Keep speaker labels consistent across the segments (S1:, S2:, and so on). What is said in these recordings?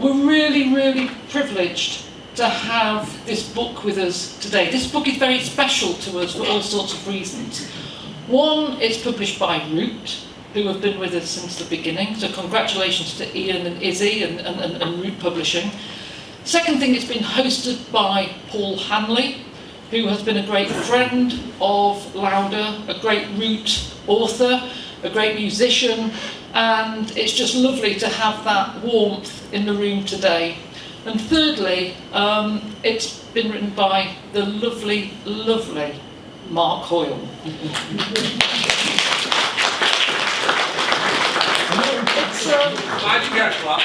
S1: we're really, really privileged to have this book with us today. This book is very special to us for all sorts of reasons. One, it's published by Root, who have been with us since the beginning, so congratulations to Ian and Izzy and Root Publishing. Second thing, it's been hosted by Paul Hanley, who has been a great friend of Lauder, a great Root author, a great musician, and it's just lovely to have that warmth in the room today. And thirdly, it's been written by the lovely, lovely Mark Hoyle.
S2: Why'd you get that?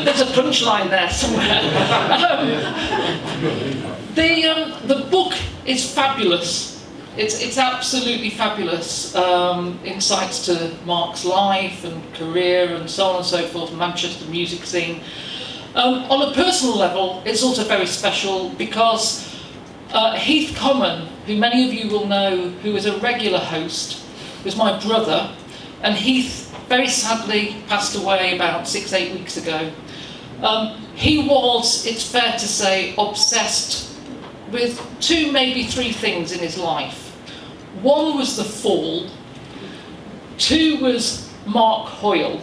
S1: There's a punchline there somewhere. The book is fabulous. It's absolutely fabulous. Insights to Mark's life and career and so on and so forth, Manchester music scene. On a personal level, it's also very special because Heath Common, who many of you will know, who is a regular host, was my brother, and Heath very sadly passed away about 6-8 weeks ago. He was, it's fair to say, obsessed with 2, maybe 3 things in his life. One was the fall, 2 was Mark Hoyle,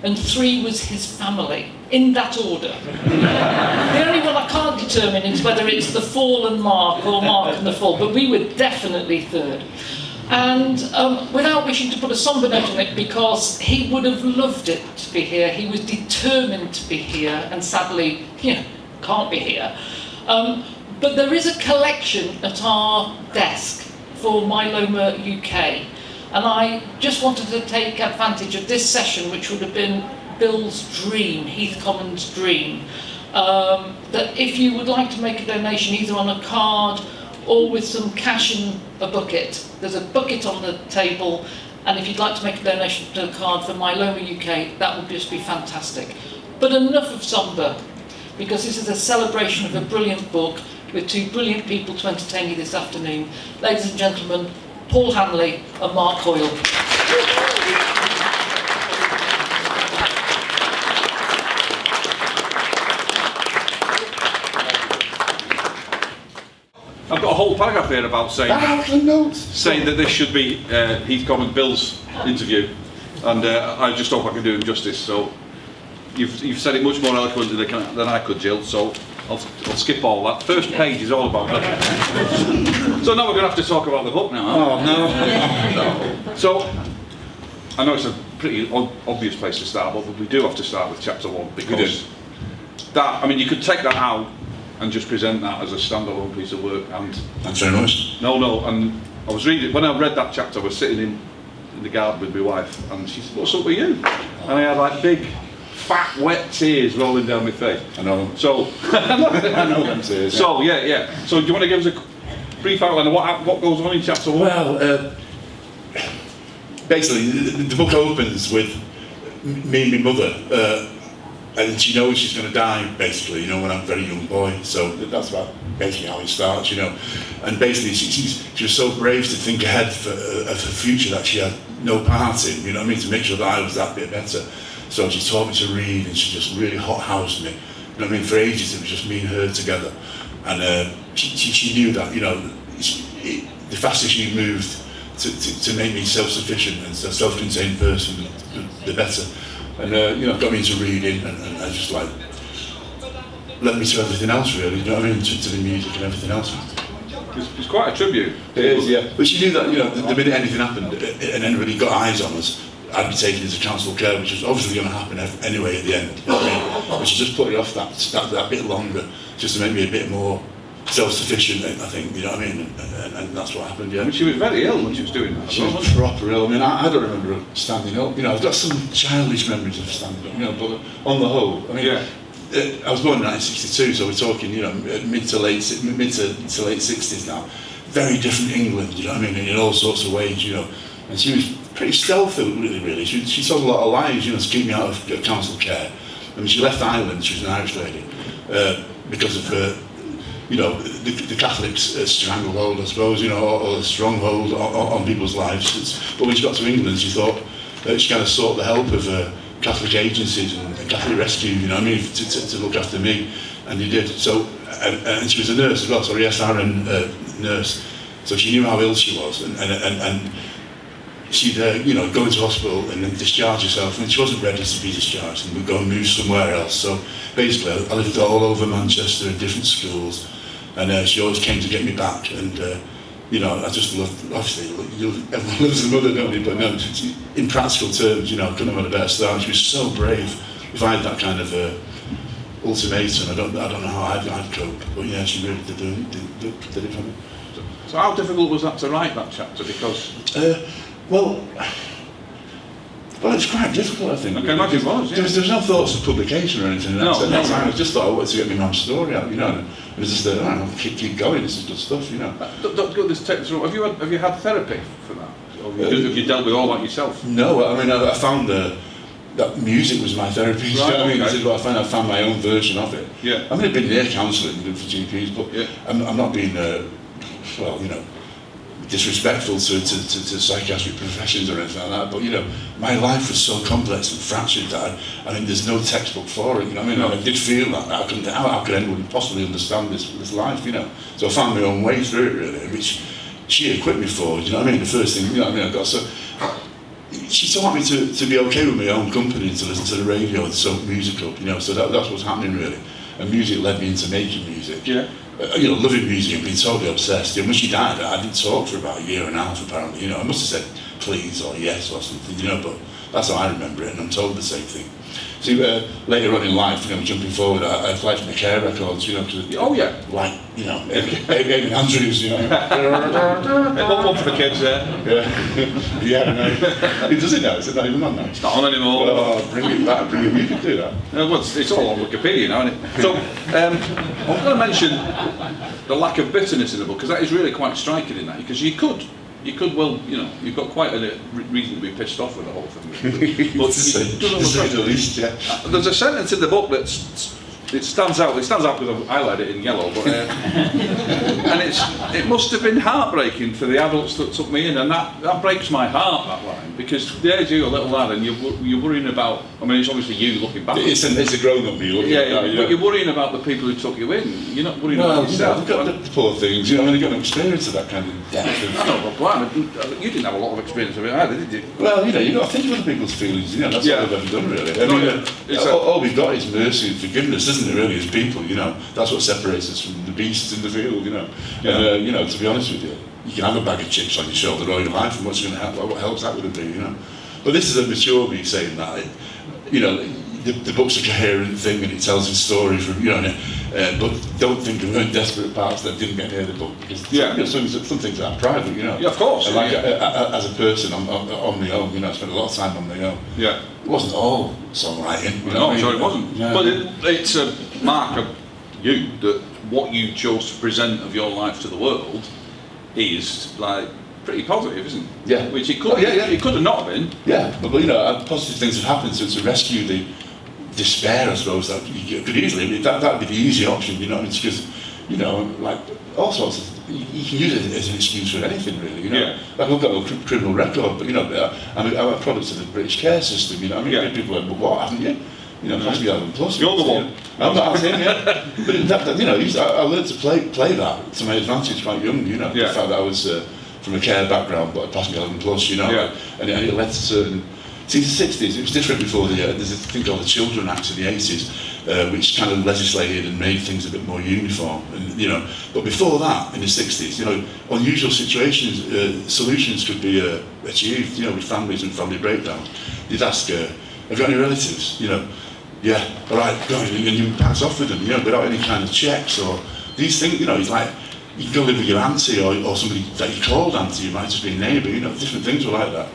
S1: and 3 was his family, in that order. The only one I can't determine is whether it's the fall and Mark, or Mark and the fall, but we were definitely third. And without wishing to put a somber note on it, because he would have loved it to be here, he was determined to be here, and sadly, can't be here. But there is a collection at our desk for Myeloma UK, and I just wanted to take advantage of this session, which would have been Bill's dream, Heath Common's dream, that if you would like to make a donation either on a card or with some cash in a bucket, there's a bucket on the table, and if you'd like to make a donation to a card for Myeloma UK, that would just be fantastic. But enough of somber, because this is a celebration of a brilliant book with 2 brilliant people to entertain you this afternoon. Ladies and gentlemen, Paul Hanley and Mark Hoyle.
S2: I've got a whole paragraph here about saying that this should be Heath Common Bill's interview, and I just hope I can do him justice. So you've said it much more eloquently than I could, Jill, so I'll skip all that. First page is all about that. So now we're going to have to talk about the book now. Huh?
S3: Oh, no.
S2: So, I know it's a pretty obvious place to start, but we do have to start with chapter 1, because that, I mean, you could take that out and just present that as a standalone piece of work. And
S3: that's very nice.
S2: No, and I was reading, when I read that chapter, I was sitting in the garden with my wife, and she said, "What's up with you?" And I had like big, fat, wet tears rolling down my face.
S3: I know.
S2: So,
S3: I know them tears.
S2: So, yeah. So, do you want to give us a brief outline of what goes on in chapter 1?
S3: Well, basically, the book opens with me and my mother, and she knows she's going to die, basically, when I'm a very young boy. So that's about basically how it starts, And basically, she was so brave to think ahead of her future that she had no part in, to make sure that I was that bit better. So she taught me to read, and she just really hot-housed me. For ages it was just me and her together. And she knew that, the faster she moved to make me self-sufficient and a self-contained person, the better. And got me into reading, and I just led me to everything else, really. To the music and everything else.
S2: It's quite a tribute.
S3: It is, yeah. But she knew that, the minute anything happened and anybody got eyes on us, I'd be taken into council care, which was obviously going to happen anyway at the end. But she just put it off that bit longer, just to make me a bit more self-sufficient, I think, and that's what happened, yeah.
S2: I mean, she was very ill when she was doing that.
S3: She was proper ill. I don't remember her standing up. I've got some childish memories of standing up, but on the whole, I was born in 1962, so we're talking, mid to late 60s now. Very different England, in all sorts of ways, And she was pretty stealthy, really. She told a lot of lies, to keep me out of council care. She left Ireland. She was an Irish lady because of her. The Catholics' stranglehold, I suppose, or a stronghold on people's lives. But when she got to England, she thought she kind of sought the help of Catholic agencies and Catholic Rescue, you know what I mean, to look after me, and he did. So, and she was a nurse as well, so SRN nurse, so she knew how ill she was, and she'd you know, go into hospital and then discharge herself, and she wasn't ready to be discharged, and we'd go and move somewhere else. So basically, I lived all over Manchester in different schools, and she always came to get me back, and you know, I just loved, obviously, everyone loves a mother, don't they? But no, in practical terms, you know, I couldn't have had a better start. She was so brave. If I had that kind of ultimatum, I don't know how I'd cope. But yeah, she really did it for me.
S2: So how difficult was that to write that chapter? Because
S3: well, it's quite difficult, I think.
S2: I can imagine it was. Yeah.
S3: There was no thoughts of publication or anything.
S2: No.
S3: I just thought I wanted to get my mum's story out, you know. And it was just keep going. This is good stuff, you know.
S2: Have you had therapy for that? Or have you dealt with all that yourself?
S3: No, I mean, I found that music was my therapy.
S2: Right,
S3: You know what I mean?
S2: okay.
S3: This is what I found my own version of it.
S2: Yeah.
S3: I mean, I've been near counselling for GPs, but
S2: yeah.
S3: I'm not being, well, you know, disrespectful to psychiatric professions or anything like that, but you know, my life was so complex and fractured that I mean, there's no textbook for it. You know, I mean, I did feel that. How could anyone possibly understand this life? You know, so I found my own way through it really, which she equipped me for. You know what I mean? The first thing, you know what I mean, I got so. She taught me to be okay with my own company and to listen to the radio and soak music up. You know, so that's what's happening really. And music led me into making music.
S2: Yeah.
S3: You know, loving music and being totally obsessed. You know, when she died, I didn't talk for about a year and a half apparently. You know, I must have said please or yes or something, you know, but that's how I remember it, and I'm told the same thing. See, later on in life, you know, jumping forward, I applied for the care records, you know,
S2: oh yeah,
S3: like, you know, Amy Andrews, you know.
S2: One for the kids there.
S3: Yeah, yeah, no. He does it now, is it not even on now?
S2: It's not on anymore.
S3: Oh, bring it back, you can do that.
S2: Well, it's all on Wikipedia now, isn't it? So, I'm going to mention the lack of bitterness in the book, because that is really quite striking in that, because you could, well, you know, you've got quite a reason to be pissed off with the whole thing. But there's a sentence in the book that stands out. It stands out because I've highlighted it in yellow. But and it must have been heartbreaking for the adults that took me in, and that breaks my heart, that line, because there's you, a little lad, and you're worrying about. I mean, it's obviously you looking back.
S3: It's a grown-up me looking back.
S2: Yeah, but you're worrying about the people who took you in. You're not worrying about yourself.
S3: You know, the poor things. You know, I mean, you've got no experience of that kind of depth.
S2: I know, but you didn't have a lot of experience of it either, did you?
S3: Well, you know, you've got to think of other people's feelings. You know, that's all we've ever done, really. I mean, all we've got is mercy and forgiveness, isn't it? Really, as people, you know, that's what separates us from the beasts in the field. You know, and you know, to be honest with you, you can have a bag of chips on your shoulder all your life, and what's going to help? What helps that would be, you know? But this is a mature me saying that. You know, the book's a coherent thing and it tells a story from, you know, but don't think there weren't desperate parts that didn't get near the book, because you know, some things are private, you know.
S2: Yeah, of course.
S3: And like as a person on my own, you know, I spent a lot of time on my own.
S2: Yeah.
S3: It wasn't all songwriting. You know
S2: No,
S3: what I mean?
S2: sure it wasn't.
S3: Yeah.
S2: But it's a mark of you that what you chose to present of your life to the world is like pretty positive, isn't it?
S3: Yeah.
S2: Which it could, it could have not been.
S3: Yeah, but you know, positive things have happened to rescue the despair, I suppose, that you could easily, that would be the easy option, you know, it's because, you know, like, all sorts of, you can use it as an excuse for anything, really, you know.
S2: Yeah.
S3: Like, I've got a criminal record, but, you know, I'm a product of the British care system, you know, I mean, people are like, well, what, haven't you? You know, possibly 11 plus.
S2: You're the one.
S3: I'm not him, yeah. But that, you know, I learned to play that to my advantage quite young, you know, the fact that I was from a care background, but I passed me 11 plus, you know, and it led to certain. See, the 60s, it was different before there's a thing called the Children Act in the 80s, which kind of legislated and made things a bit more uniform, and, you know, but before that, in the 60s, you know, unusual situations, solutions could be achieved, you know, with families and family breakdown. You'd ask, have you got any relatives, you know, yeah, all right, go on, and you pass off with them, you know, without any kind of checks or these things, you know, it's like, you can go live with your auntie or somebody that you called auntie, you might just be a neighbour, you know, different things were like that.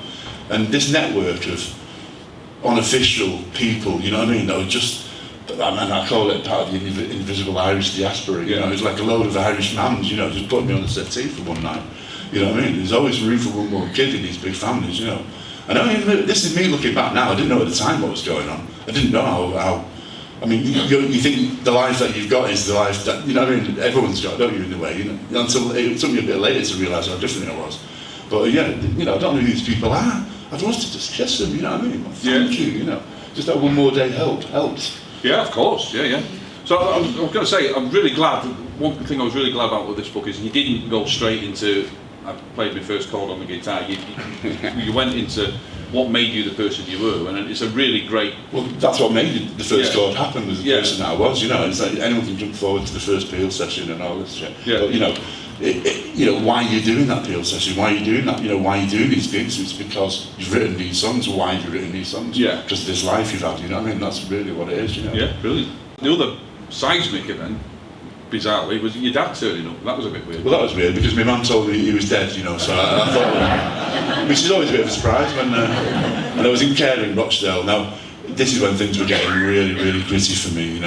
S3: And this network of unofficial people, you know what I mean, that were just, I call it part of the invisible Irish diaspora, you know, it's like a load of Irish mans, you know, just put me on the settee for one night, you know what I mean, there's always room for one more kid in these big families, you know. And I mean, this is me looking back now, I didn't know at the time what was going on, I didn't know how I mean, you think the life that you've got is the life that, you know what I mean, everyone's got, don't you, in a way, you know, until it took me a bit later to realise how different I was. But yeah, you know, I don't know who these people are. I'd love to just kiss them, you know what I mean? Well, thank you, you know. just that one more day helped.
S2: Yeah, of course, yeah. So I was going to say, I'm really glad, one thing I was really glad about with this book is you didn't go straight into, I played my first chord on the guitar, you went into what made you the person you were, and it's a really great...
S3: Well, that's what made the first chord happen, was the person that I was, it's like anyone can jump forward to the first Peel session and all this shit.
S2: Yeah.
S3: But, why are you doing that Peel session? Why are you doing that? Why are you doing these gigs? It's because you've written these songs. Why have you written these songs?
S2: Yeah.
S3: Because of this life you've had, That's really what it is,
S2: Yeah, brilliant. The other seismic event, bizarrely, was your dad turning up. That was a bit weird.
S3: Well, that was weird because my mum told me he was dead, so I thought, which is always a bit of a surprise when, and I was in care in Rochdale. Now, this is when things were getting really, really gritty for me,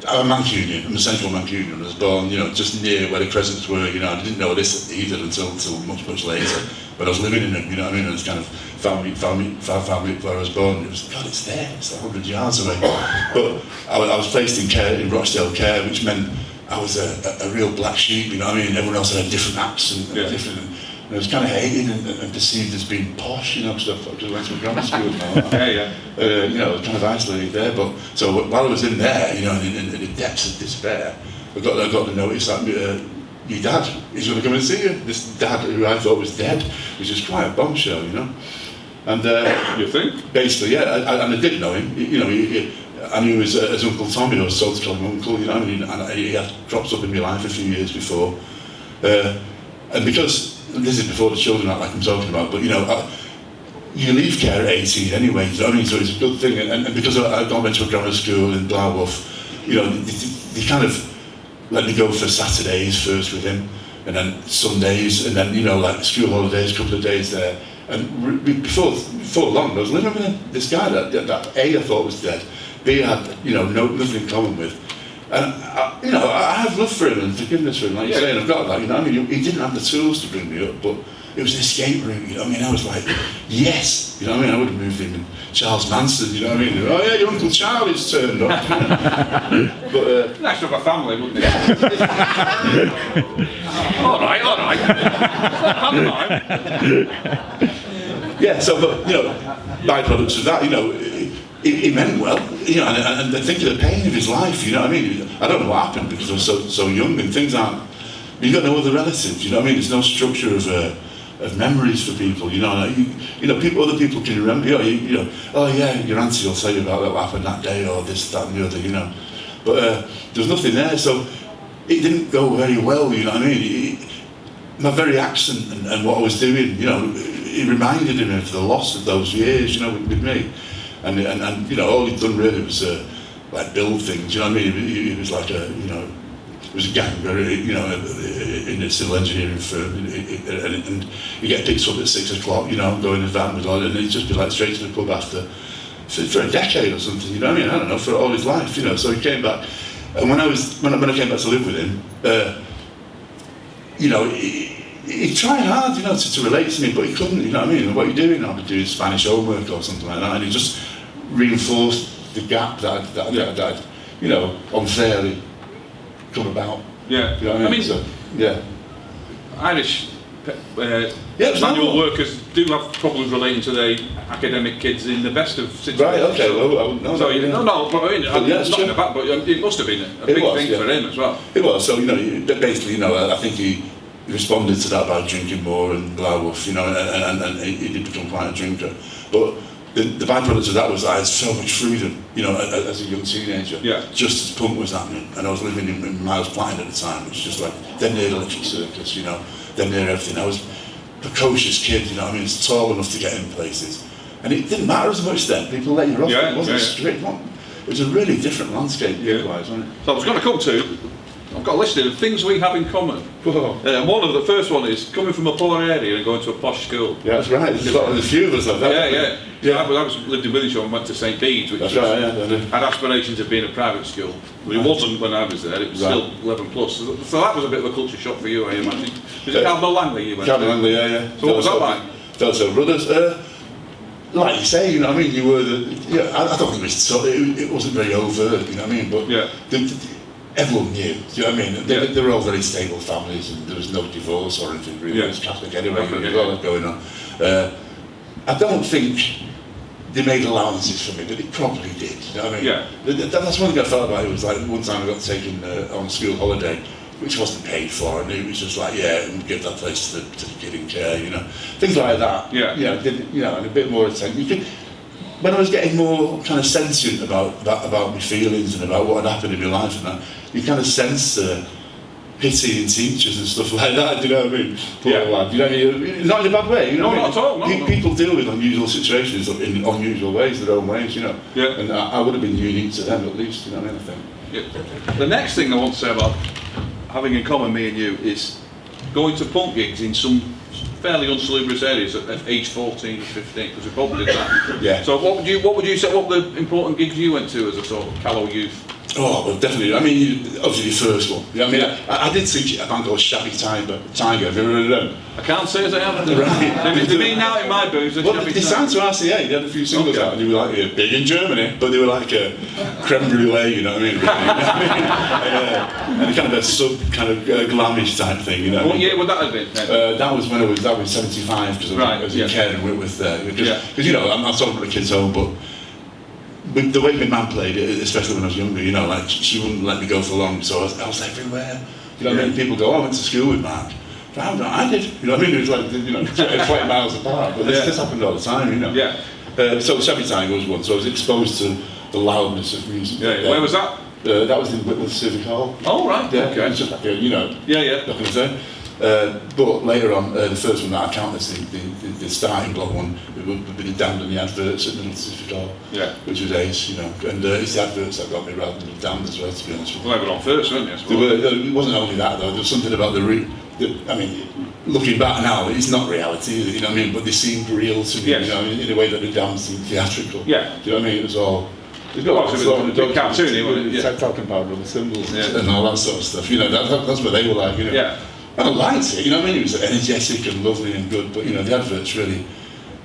S3: I'm a Mancunian, I'm a central Mancunian. I was born, just near where the Crescents were, I didn't know this either until much, much later. But I was living in it, It was kind of family where I was born. It was, God, it's there, it's 100 yards away. But I was placed in care, in Rochdale care, which meant I was a real black sheep, Everyone else had a different accent, and I was kind of hated and perceived as being posh, because I went to a grammar school and all that. I was kind of isolated there. But so while I was in there, in the depths of despair, I got to notice that your dad is going to come and see you. This dad who I thought was dead, which is quite a bombshell, And
S2: you think?
S3: Basically, yeah. And I did know him. I knew his Uncle Tommy. I was told to call him Uncle. And he had cropped up in my life a few years before. And because this is before the Children Act, like I'm talking about, but you leave care at 18 anyway. So it's a good thing. And because I went to a grammar school in Blarwolf, they kind of let me go for Saturdays first with him, and then Sundays, and then like school holidays, a couple of days there. And before long, I was living with this guy that A, I thought was dead, B, I had nothing in common with. And I have love for him and forgiveness for him, like you're saying, I've got that. He didn't have the tools to bring me up, but it was an escape route. I was like, yes, I would have moved in with Charles Manson. Oh yeah, your Uncle Charlie's turned up. But
S2: nice to have a family, wouldn't it? all right.
S3: Yeah. So, but byproducts of that, It meant well, and think of the pain of his life, I don't know what happened because I was so young and things aren't, you've got no other relatives, There's no structure of memories for people, other people can remember, oh yeah, your auntie will tell you about what happened that day or this, that and the other, But there was nothing there, so it didn't go very well, My very accent and what I was doing, it reminded him of the loss of those years, with me. And all he'd done really was like build things. He was like it was a ganger, in a civil engineering firm, and you get picked up at 6 o'clock, go in the van with all, and he'd just be like straight to the pub after for a decade or something. I don't know, for all his life. So he came back, and when I came back to live with him, he tried hard, to relate to me, but he couldn't. What are you doing? I'll be doing Spanish homework or something like that, and he just reinforced the gap that I'd unfairly come about.
S2: Yeah.
S3: So, yeah.
S2: Irish manual workers do have problems relating to their academic kids in the best of situations.
S3: Right. Okay. Well, no.
S2: So no. But it's not in the back, but it must have been a big thing for him as well.
S3: It was. So basically, I think he responded to that by drinking more and blah blah, and he did become quite a drinker. But the byproduct of that was I had so much freedom, as a young teenager.
S2: Yeah. Just
S3: as punk was happening, and I was living in Miles Platten at the time, which was just like then near the Electric Circus, then near everything. I was a precocious kid, it's tall enough to get in places, and it didn't matter as much then. People let you off. It wasn't a strict one. It was a really different landscape, wise, wasn't it?
S2: So I was going to come to. I've got a list of things we have in common. One of the first one is coming from a poor area and going to a posh school.
S3: Yeah, that's right. There's a few of us like that.
S2: Yeah. I lived in Withenshaw and went to St Bede's, which had aspirations of being a private school. But it wasn't when I was there. It was still 11 plus. So that was a bit of a culture shock for you, I imagine. Was it Cardinal Langley you went to?
S3: Cardinal Langley, yeah.
S2: So what was that like?
S3: Delta Brothers. Like you say, you were the. I don't think it wasn't very overt, But everyone knew, They were all very stable families, and there was no divorce or anything really. It was Catholic anyway, there was all that going on. I don't think they made allowances for me, but it probably did. You know what I mean?
S2: Yeah.
S3: That's one thing I felt about it. Was like one time I got taken on a school holiday, which wasn't paid for, and it was just like, yeah, we'll give that place to the kid in care, you know, things like that.
S2: Yeah.
S3: And a bit more attention. When I was getting more kind of sentient about my feelings and about what had happened in my life and that, you kind of sense pity in teachers and stuff like that. Do you know what I mean?
S2: Yeah.
S3: Lad, you know, not in a bad way. You know
S2: No, not at all. No.
S3: People deal with unusual situations in unusual ways, their own ways. You know.
S2: Yeah.
S3: And I would have been unique to them at least. You know what I mean? I think.
S2: Yeah. The next thing I want to say about having in common me and you is going to punk gigs in some fairly unsalubrious areas at age 14 and 15, because we both did that.
S3: Yeah.
S2: So what would you say, what were the important gigs you went to as a sort of callow youth?
S3: Oh, well, definitely. I mean, obviously the first one. You know what I mean? I did see a band called Shabby Tiger. Have you ever heard of them?
S2: I can't say as I haven't.
S3: Right.
S2: They've been out in my booze.
S3: Well, they signed to RCA. They had a few singles out, and they were like big in Germany, but they were like a creme brulee. You know what I mean? And kind of a sub kind of glamish type thing. You know.
S2: What year would that have been?
S3: That was when that was 75 because I was in care and with because you know I'm not talking about the kids home, but. With the way my mum played it, especially when I was younger, you know, like she wouldn't let me go for long, so I was everywhere. You know what I mean? People go, oh, I went to school with Mark. I did. You know what I mean? It was like, you know, 20 miles apart. But this happened all the time, you know.
S2: Yeah.
S3: So Shabby Tiger was one, so I was exposed to the loudness of music.
S2: Yeah. Where was that?
S3: That was in Whitworth Civic Hall.
S2: Oh, right.
S3: Yeah,
S2: Okay.
S3: It's just like a, you know.
S2: Yeah.
S3: Not going to say. But later on, the first one that I count as the starting block one, it would be the Damned and the adverts at Middle Pacific Hall, which was ace, you know. And it's the adverts that got me rather than the Damned as well, to be honest with you.
S2: Well, they were on first, weren't they?
S3: It wasn't only that though. There was something about I mean, looking back now, it's not reality, you know what I mean? But they seemed real to me, you know, in a way that the Damned seemed theatrical.
S2: Yeah.
S3: Do you know what I mean? It was all.
S2: It was a bit cartoony, wasn't it?
S3: Talking about the symbols and all that sort of stuff. You know, that's what they were like. You know.
S2: Yeah.
S3: I liked it, you know what I mean? It was energetic and lovely and good, but you know, the adverts really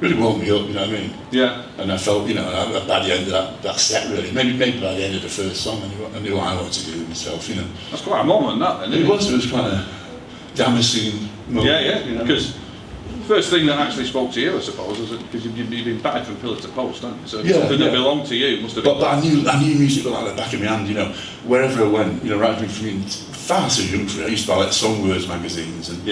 S3: woke me up, you know what I mean?
S2: Yeah.
S3: And I felt, you know, by the end of that set really, maybe by the end of the first song, I knew what I wanted to do with myself, you know.
S2: That's quite a moment, that, then,
S3: It was quite a Damascene moment.
S2: Yeah, because first thing that actually spoke to you, I suppose, was because you've been battered from pillar to post, haven't you? So something that belonged to you must have been.
S3: But I knew music like the back of my hand, you know, wherever I went, you know, right from being far too young for it. I used to buy like Song Words magazines, and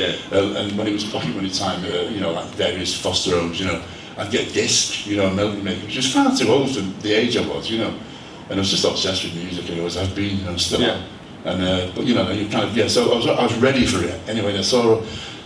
S3: when it was pocket money time, you know, like various foster homes, you know, I'd get a disc, you know, a melody maker, which was far too old for the age I was, you know, and I was just obsessed with music, and always have been, you know, still.
S2: Yeah.
S3: And but you know, you kind of so I was ready for it anyway. And I saw,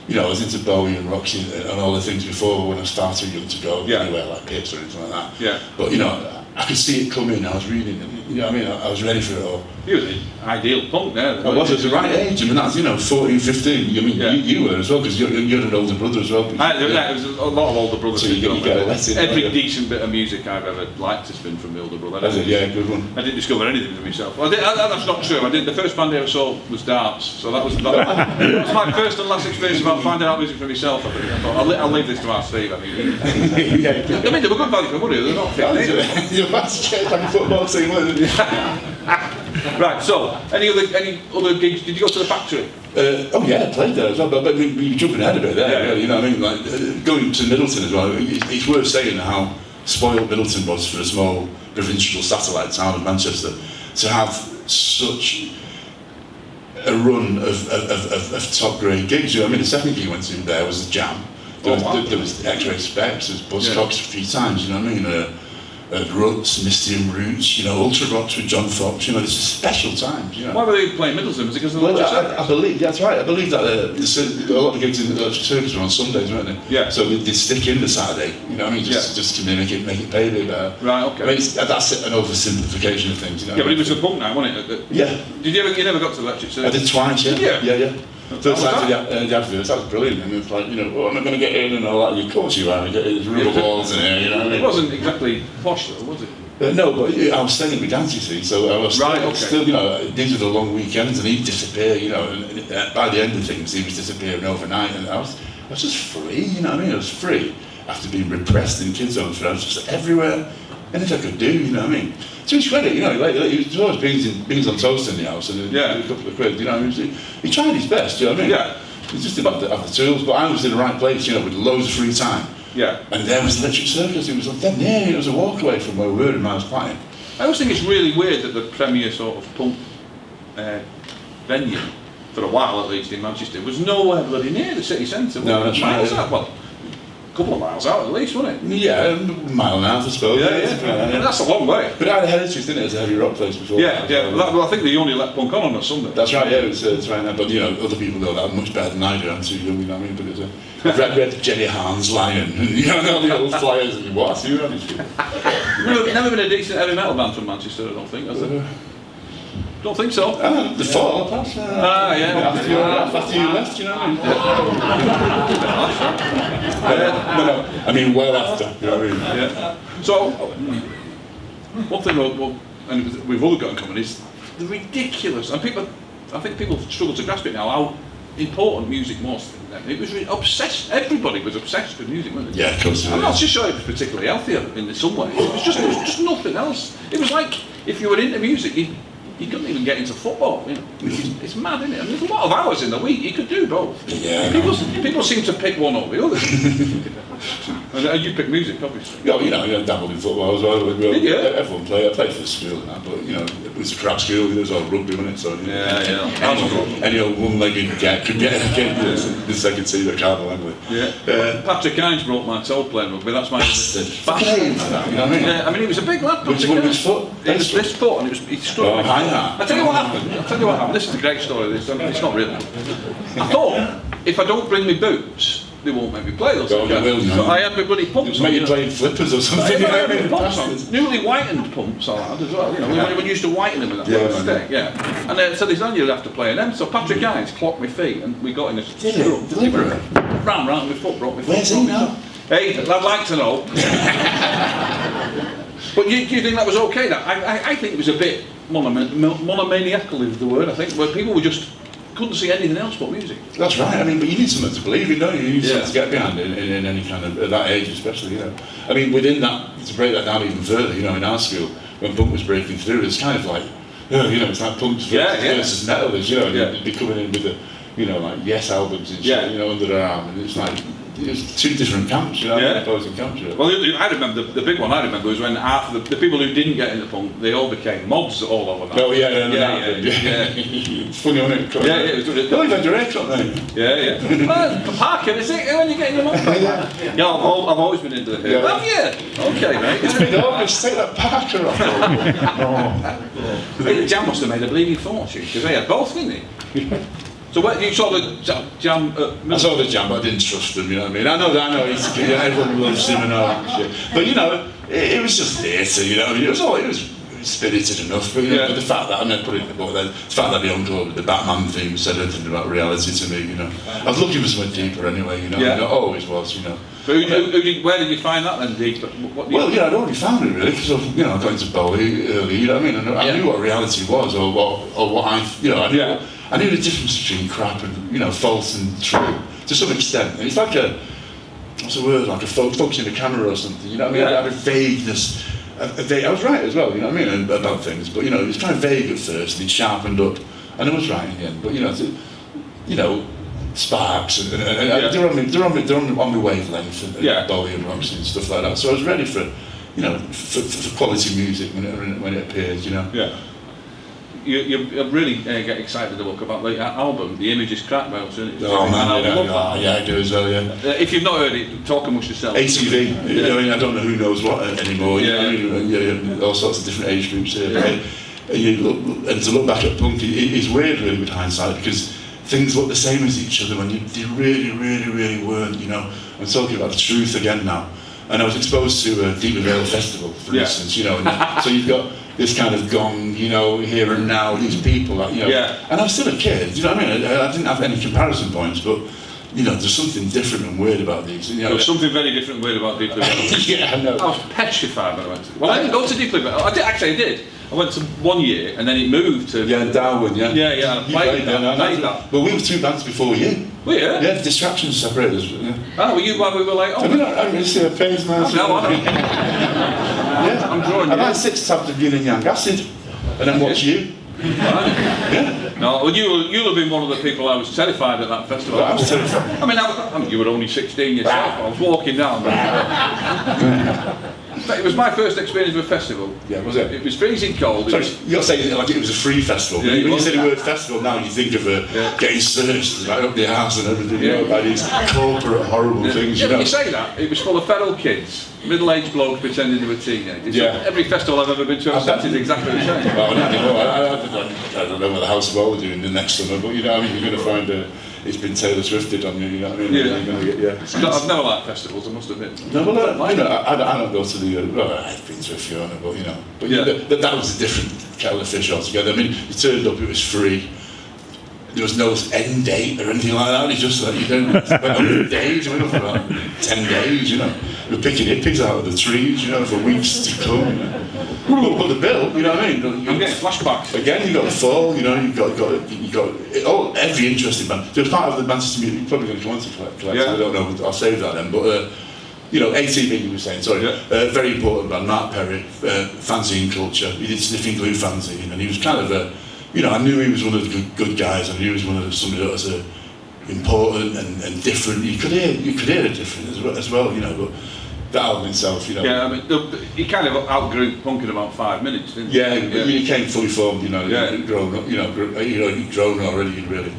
S3: you know, I was into Bowie and Roxy and all the things before when I started young to go anywhere like Pips or anything like that.
S2: Yeah.
S3: But you know, I could see it coming. I was reading, and you know what I mean. I was ready for it all.
S2: You were the ideal punk there.
S3: I was at the right age. I mean, that's 14, 15. I mean, you were as well because you're an older brother as well.
S2: There was a lot of older brothers.
S3: So you get a lesson.
S2: Every decent bit of music I've ever liked has been from the older brother.
S3: Yeah, good one.
S2: I didn't discover anything for myself. Well, that's not true. The first band I ever saw was Darts, so that was my first and last experience about finding out music for myself. I thought I'll leave this to our Steve. I mean, they were good value for money. They're not 15.
S3: You're about to check like a football team, weren't you?
S2: Right. So, any other gigs? Did you go to the factory?
S3: Oh yeah, I played there as well. But you're jumping ahead a bit there. Yeah. You know what I mean? Like going to Middleton as well. It's worth saying how spoiled Middleton was for a small provincial satellite town of Manchester to have such a run of top grade gigs. You know what I mean? The second gig I went to there was the Jam. There was X-Ray Specs, there was Buzzcocks a few times. You know what I mean? Ruts, Misty and Roots, you know, Ultra Rocks with John Fox, you know, this is special times, you know.
S2: Why were they playing Middleton? Was it because of the
S3: I believe, that's right, I believe that a lot of gigs in the circus were on Sundays, weren't they?
S2: Yeah.
S3: So they stick in the Saturday, you know what I mean, just to make it pay a bit better.
S2: Right, okay.
S3: I mean, that's an oversimplification of things, you know.
S2: Yeah, but it was a punk now, wasn't it?
S3: Yeah.
S2: You never got to the electric circus?
S3: I did twice, yeah. Yeah. First time to the adverts, that was brilliant, and it's like, you know, I'm not going to get in and all that, of course you are, there's rubber walls in here, you know what I mean?
S2: It wasn't exactly posh though, was it?
S3: No, but I was staying with Dance, you see, so I was still, you know, these were the long weekends, and he'd disappear, you know, and by the end of things, he was disappearing overnight, and I was just free, you know what I mean? I was free after being repressed in kids' homes, I was just everywhere, anything I could do, you know what I mean? To his credit, you know, like, there was always beans on toast in the house, and a couple of quid, you know, he tried his best, you know what I mean?
S2: Yeah.
S3: He just didn't have the tools, but I was in the right place, you know, with loads of free time.
S2: Yeah.
S3: And there was the Electric Circus. It was dead near. It was a walk away from where we were in Miles Platin.
S2: I always think it's really weird that the premier sort of punk venue, for a while at least in Manchester, was nowhere bloody near the city centre.
S3: No, that's right.
S2: Miles out, well, a couple of miles out at least, wasn't it?
S3: Yeah, a mile and a half, I suppose.
S2: Yeah. That's a long way.
S3: But I had a heritage, didn't it, as a heavy rock place before.
S2: Yeah. Well, I think they only let punk on a Sunday.
S3: That's right, yeah, it's right now. But, you know, other people know that much better than I do. I'm too young, you know what I mean? But it's I've read Jenny Hahn's Lion, and, you know, all the old flyers, and what? See what these people?
S2: Never been a decent heavy metal band from Manchester, I don't think, has there? Don't think so.
S3: The Fall, perhaps.
S2: Yeah.
S3: After you left, you know what I mean? No, I mean well after, you know what I mean?
S2: Yeah. So, one thing and we've all got in common is the ridiculous, and I think people struggle to grasp it now, how important music was. It was really obsessed, everybody was obsessed with music, wasn't it?
S3: Yeah, of course.
S2: I'm not just sure it was particularly healthier in some ways. There was just nothing else. It was like, if you were into music, you couldn't even get into football. You know? It's mad, isn't it? I mean, there's a lot of hours in the week. You could do both.
S3: Yeah.
S2: People seem to pick one or the other. And you pick music, obviously.
S3: Yeah, you know, I dabbled in football as well.
S2: Did you?
S3: Everyone played. I played for the school and that, but you know, it was a crap school. There was all rugby, wasn't it? So any old one-legged cat could get the second team at Carmel Langley.
S2: Yeah. Patrick Hines broke my toe playing rugby. That's my
S3: bastard. Fucking hate him for that. You know what I mean?
S2: Yeah, I mean, he was a big lad.
S3: Which foot?
S2: It was this foot, and he struck me. I tell you what happened. This is a great story. It's not really. I thought if I don't bring my boots, they won't make me play those. So I had my bloody pumps on.
S3: Maybe you're playing flippers or something.
S2: I had my pumps on. Newly whitened pumps I had as well. You know, when you used to whiten them with that stick. Yeah. And so they said you'd have to play in them. So Patrick Hines clocked my feet, and we got in a scrum.
S3: Deliberate.
S2: Ran round my foot, broke my foot.
S3: Where's he now?
S2: Hey, I'd like to know. But do you think that was okay? That I think it was a bit monomaniacal is the word. I think where people were just couldn't see anything else but music.
S3: That's right. I mean, but you need something to believe in, don't you? You need something to get behind in any kind of at that age, especially. You know, I mean, within that, to break that down even further, you know, in our school when punk was breaking through, it's kind of like, you know, it's like punk versus metal, you know, they'd be coming in with the, you know, like Yes albums and shit, you know, under their arm, and it's like. It was two different camps, you know, opposing camps. You know.
S2: Well, I remember, the big one I remember was when half the people who didn't get into punk, they all became mobs all over that.
S3: Oh, yeah. It's funny, isn't it?
S2: It was
S3: Well, you've had your haircut then.
S2: Yeah. Well, for parking, is it? When you're getting your mob? Yeah, I've always been into the hair. Have you? Okay, mate.
S3: It's been obvious, take that Parker off.
S2: The Jam must have made a bleeding fortune, because they had both, didn't they? So what you saw the Jam?
S3: I saw the Jam, but I didn't trust them. You know what I mean? I know. Everyone loves him and all that shit. But you know, it was just theatre. You know, it was spirited enough. But, you know, but the fact that I never put it in the book, then the fact that the uncle, the Batman theme, said anything about reality to me. You know, I was looking for something deeper anyway. You know, it always was. You know.
S2: But where did you find that then, deep?
S3: Well, I'd already found it really, because you know I got into Bowie early. You know what I mean? And I knew what reality was, or what I I knew the difference between crap and, you know, false and true, to some extent. And it's like what's the word, like focusing the camera or something, you know what I mean? I had a vagueness, I was right as well, you know what I mean, about things, but, you know, it was kind of vague at first, and it sharpened up, and I was right in the end, but, you know, Sparks, and they're on my wavelength, and Bowie and Roxy and stuff like that, so I was ready for, you know, for quality music when it appeared, you know.
S2: Yeah. You really get excited to look about the album, The Image is Crap, isn't it?
S3: Oh man, I do as well, yeah.
S2: If you've not heard it, talk amongst yourself.
S3: ATV, you know, I don't know who knows what anymore, all sorts of different age groups here. And to look back at punk is weird really with hindsight, because things look the same as each other when they really, really, really weren't, you know. I'm talking about the truth again now. And I was exposed to a Deep Vale Festival, for instance, you know, and so you've got this kind of gong, you know, here and now, these people, like, you know, and I'm still a kid, you know what I mean? I didn't have any comparison points, but, you know, there's something different and weird about these. You know,
S2: there's something very different and weird about Deep Vale.
S3: Yeah, I know.
S2: I was petrified when I went to I didn't go to Deep Vale. I did. I went to 1 year, and then it moved to...
S3: Yeah, Darwin,
S2: Yeah, I played that.
S3: But we were 2 bands before you.
S2: Were you?
S3: Yeah, Distractions separated us. Yeah.
S2: Oh, were you while we were like...
S3: I really see a phase, man.
S2: No, I don't.
S3: Yeah,
S2: I'm drawing you.
S3: I had 6 tabs of yin and yang acid, and then watch you.
S2: Yeah. No, well, you'll have been one of the people I was terrified at that festival.
S3: I was terrified.
S2: I mean, you were only 16 yourself. I was walking down. It was my first experience of a festival.
S3: Yeah, was it?
S2: It was freezing cold.
S3: Sorry, you're saying it like it was a free festival.
S2: Yeah,
S3: when you say the word festival now, you think of getting searched right up the house and everything, you know, by these corporate horrible things.
S2: Yeah,
S3: You know.
S2: but you say that, it was full of feral kids, middle-aged blokes pretending they were teenagers.
S3: Yeah.
S2: Every festival I've ever been to, I've said is exactly the same.
S3: Well, I don't know what the House of All are doing the next summer, but you know, I mean, you're going to find it's been Taylor Swifted on you. You know what I mean?
S2: Yeah.
S3: You're going to get,
S2: I've never liked festivals, I must admit.
S3: No, well, I don't go to the. Well, I've been to a few, but you know, but
S2: yeah.
S3: That was a different kettle of fish altogether. I mean, you turned up, it was free. There was no end date or anything like that. It's just like you don't went on days. We went for about 10 days. You know, we were picking hippies out of the trees. You know, for weeks to come. You know. But the bill, you know what I mean?
S2: I'm getting flashbacks.
S3: Again, you got the fall. You know, you got every interesting band. There was part of the Manchester Music. You're probably going to come on to collect.
S2: Yeah.
S3: I don't know. I'll save that then. But you know, ATB, you were saying. Sorry, very important band. Mark Perry, fanzine culture. He did Sniffing Glue fanzine, and he was kind of a. You know, I knew he was one of the good guys. I knew he was one of somebody that was important and different. You could hear it different as well. You know, but that album itself, you know.
S2: Yeah, I mean, he kind of outgrew punk in about 5 minutes, didn't he?
S3: Yeah, I mean, he came fully formed. You know,
S2: he'd
S3: grown up. He'd grown already, really.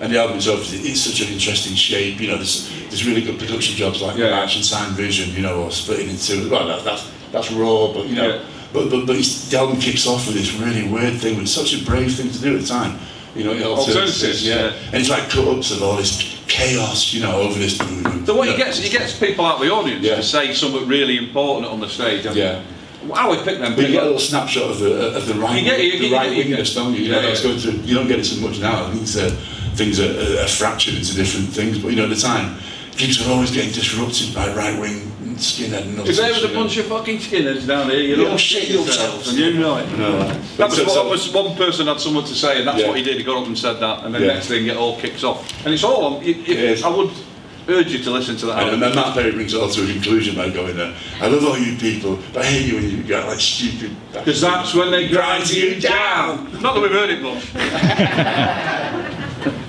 S3: And the album itself, it's such an interesting shape. You know, there's really good production jobs like March and Sign Vision. You know, or splitting into. Well, that's raw, but you know. Yeah. But the album kicks off with this really weird thing. It's such a brave thing to do at the time. You know, alternatives, yeah. And it's like cut-ups of all this chaos, you know, over this.
S2: So what he gets people out of the audience to say something really important on the stage.
S3: Yeah.
S2: How we pick them.
S3: But you get a little snapshot of the right wingness, don't you? You know, that's going to. You don't get it so much now. I think things are fractured into different things. But you know, at the time, things were always getting disrupted by right wing. Skinhead and
S2: if there was a bunch of fucking skinheads down here, you'd all shit yourselves, and you know it. No. That was one person had something to say, and that's what he did. He got up and said that, and then next thing it all kicks off. And it's all on. I would urge you to listen to that.
S3: And then Matt Perry brings it all to a conclusion by going there. I love all you people, but I hate you when you get like stupid.
S2: Because that's when they grind you down. Not that we've heard it much.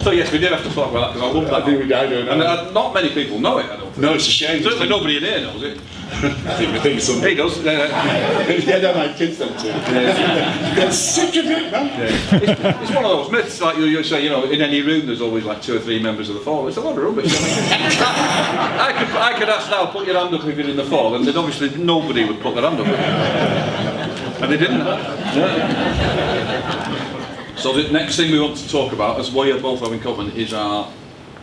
S2: So yes, we did have to talk about that because I love that.
S3: I think we died on that.
S2: And not many people know it, I don't think.
S3: No, it's a shame.
S2: Certainly nobody in here knows it.
S3: I think some.
S2: He does.
S3: Yeah, my kids don't too. They're sick of it, man.
S2: Yeah. It's one of those myths, like you say, you know, in any room there's always like 2 or 3 members of the fall. It's a lot of rubbish. I could ask now, put your hand up if you're in the fall, and then obviously nobody would put their hand up. And they didn't. So the next thing we want to talk about, as we both have in common, is our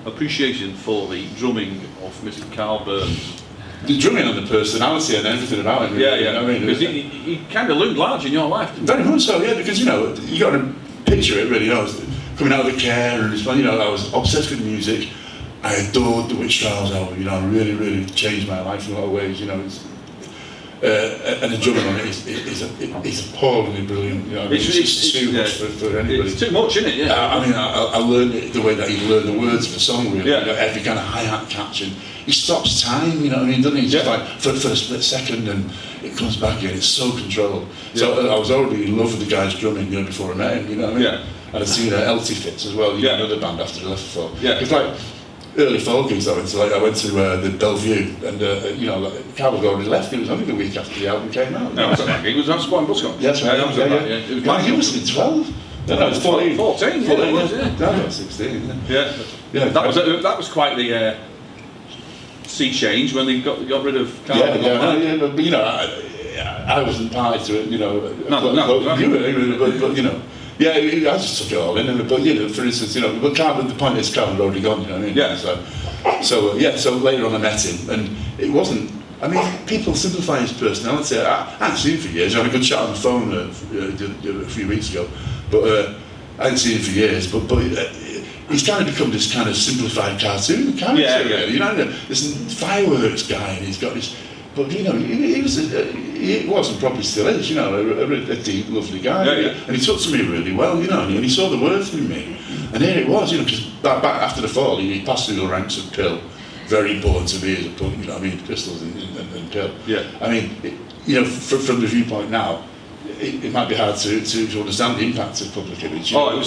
S2: appreciation for the drumming of Mr. Carl Burns.
S3: The drumming and the personality and everything about him.
S2: Yeah, yeah.
S3: You know what I mean?
S2: Because he kind of loomed large in your life, didn't he?
S3: Very much so, yeah. Because you know, you got to picture it really. You know, coming out of the care and it's, you know, I was obsessed with music. I adored the Witch Trials album. You know, really, really changed my life in a lot of ways. You know. And the drumming on it is appallingly brilliant. You know, it's too much for anybody.
S2: It's too much, isn't it? Yeah.
S3: I mean, I learned it the way that you learn the words of a song. Really,
S2: yeah.
S3: You know, every kind of hi-hat catch, and he stops time. You know what I mean? Doesn't he? Just like for a split second, and it comes back again. It's so controlled. Yeah. So I was already in love with the guy's drumming, you know, before I met him. You know what I mean? Yeah. And I'd seen LT Fits as well. You know, another band after the left for. Yeah. It's like. Early fall gigs I went to, I went to the Bellevue, and you know, Carl had already left. It was only the week after the album came out.
S2: No, it was at that gig. It was at Squire Buscott.
S3: Yes, right. He was in 12. No, it was 14.
S2: 14, yeah. It was, yeah.
S3: No, 16.
S2: Yeah. That was quite the sea change when they got rid of Carl.
S3: Yeah, but you know, I wasn't party to it. You know,
S2: no.
S3: But you know. Yeah, I just took it all in, but you know, for instance, you know, but the point is, Carl had already gone, you know what I mean?
S2: Yeah.
S3: So later on I met him, and it wasn't. I mean, people simplify his personality. I hadn't seen him for years. I had a good chat on the phone a few weeks ago, but I hadn't seen him for years. But he's kind of become this kind of simplified cartoon character.
S2: Yeah.
S3: You know, this fireworks guy, and he's got this. But you know, he was and probably still is, you know, a deep, lovely guy.
S2: Yeah.
S3: And he took to me really well, you know, and he saw the worth in me. And here it was, you know, because back after the fall, he passed through the ranks of Pill. Very important to me as a punk, you know what I mean, Pistols and Pill.
S2: Yeah.
S3: I mean, you know, from the viewpoint now, it might be hard to understand the impact of public image.
S2: Oh, it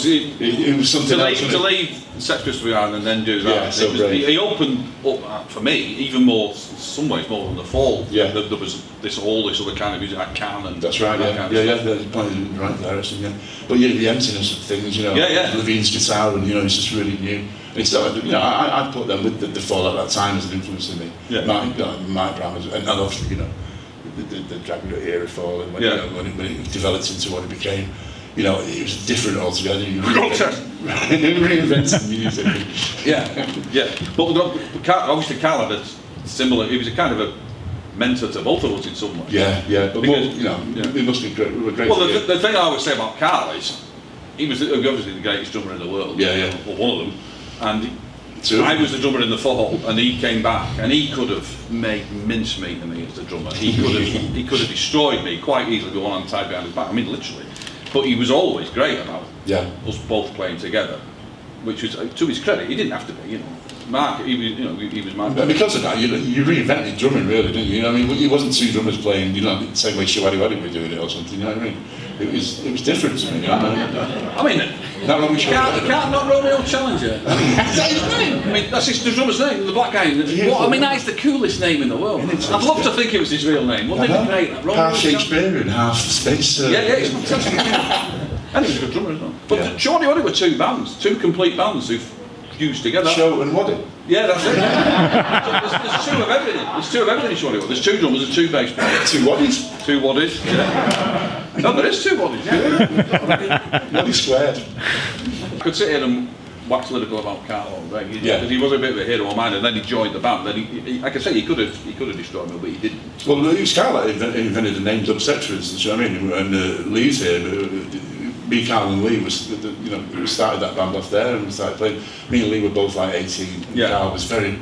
S2: was
S3: something else.
S2: To leave Sex Pistols behind and then do that.
S3: Yeah, so
S2: he opened up for me even more, some ways more than The Fall.
S3: Yeah.
S2: There was all this other kind of music, like Can and
S3: that's right. Yeah. They're pointing in the right direction. Yeah, but the emptiness of things, Levine's guitar, and it's just really new. It's I put them with the Fall at that time as an influence in me.
S2: Yeah.
S3: Mike Brown and obviously the Dracula era Fall, and when it developed into what it became. It was different altogether. Reinvented music.
S2: Yeah. But obviously, Carl had a similar. He was a kind of a mentor to both of us in some way.
S3: Yeah. But because, it must be great.
S2: Well, the thing I would say about Carl is he was obviously the greatest drummer in the world.
S3: Yeah.
S2: Well, one of them, and I was the drummer in The Fall, and he came back, and he could have made mincemeat of me as the drummer. He could have destroyed me quite easily with one hand tied behind his back. I mean, literally. But he was always great about us both playing together, which was to his credit. He didn't have to be, Mark, he was Mark.
S3: And because of that, you reinvented drumming, really, didn't you? I mean, it wasn't two drummers playing, the same way Shawady Waddy were doing it or something. You know what I mean? It was different to me.
S2: I mean,
S3: you
S2: can't not Romeo Challenger.
S3: That's his name.
S2: I mean, that's the drummer's name, the black guy. That is the coolest name in the world. I'd love to think it was his real name. Wouldn't it be great?
S3: Half Shakespearean, half space.
S2: Yeah, it's fantastic. And he was a good drummer as well. But Shawady Waddy were two bands, two complete bands who fused together.
S3: Show and Waddy.
S2: Yeah, that's it. There's two of everything. There's two of everything in Shawady Waddy. There's two drummers and two bass players.
S3: Two Waddies?
S2: Two Waddies, yeah. No, there is two Waddies, yeah.
S3: Waddy squared.
S2: I could sit here and wax lyrical about Carl all day. Because he was a bit of a hero of mine, and then he joined the band. Then he I can say he could have destroyed me, but he didn't.
S3: Well, it was Carl that invented the name Dubstep, for instance. You know what I mean? And Lee's here. Me, Carl and Lee we started that band off there, and we started playing. Me and Lee were both like 18. And Carl was very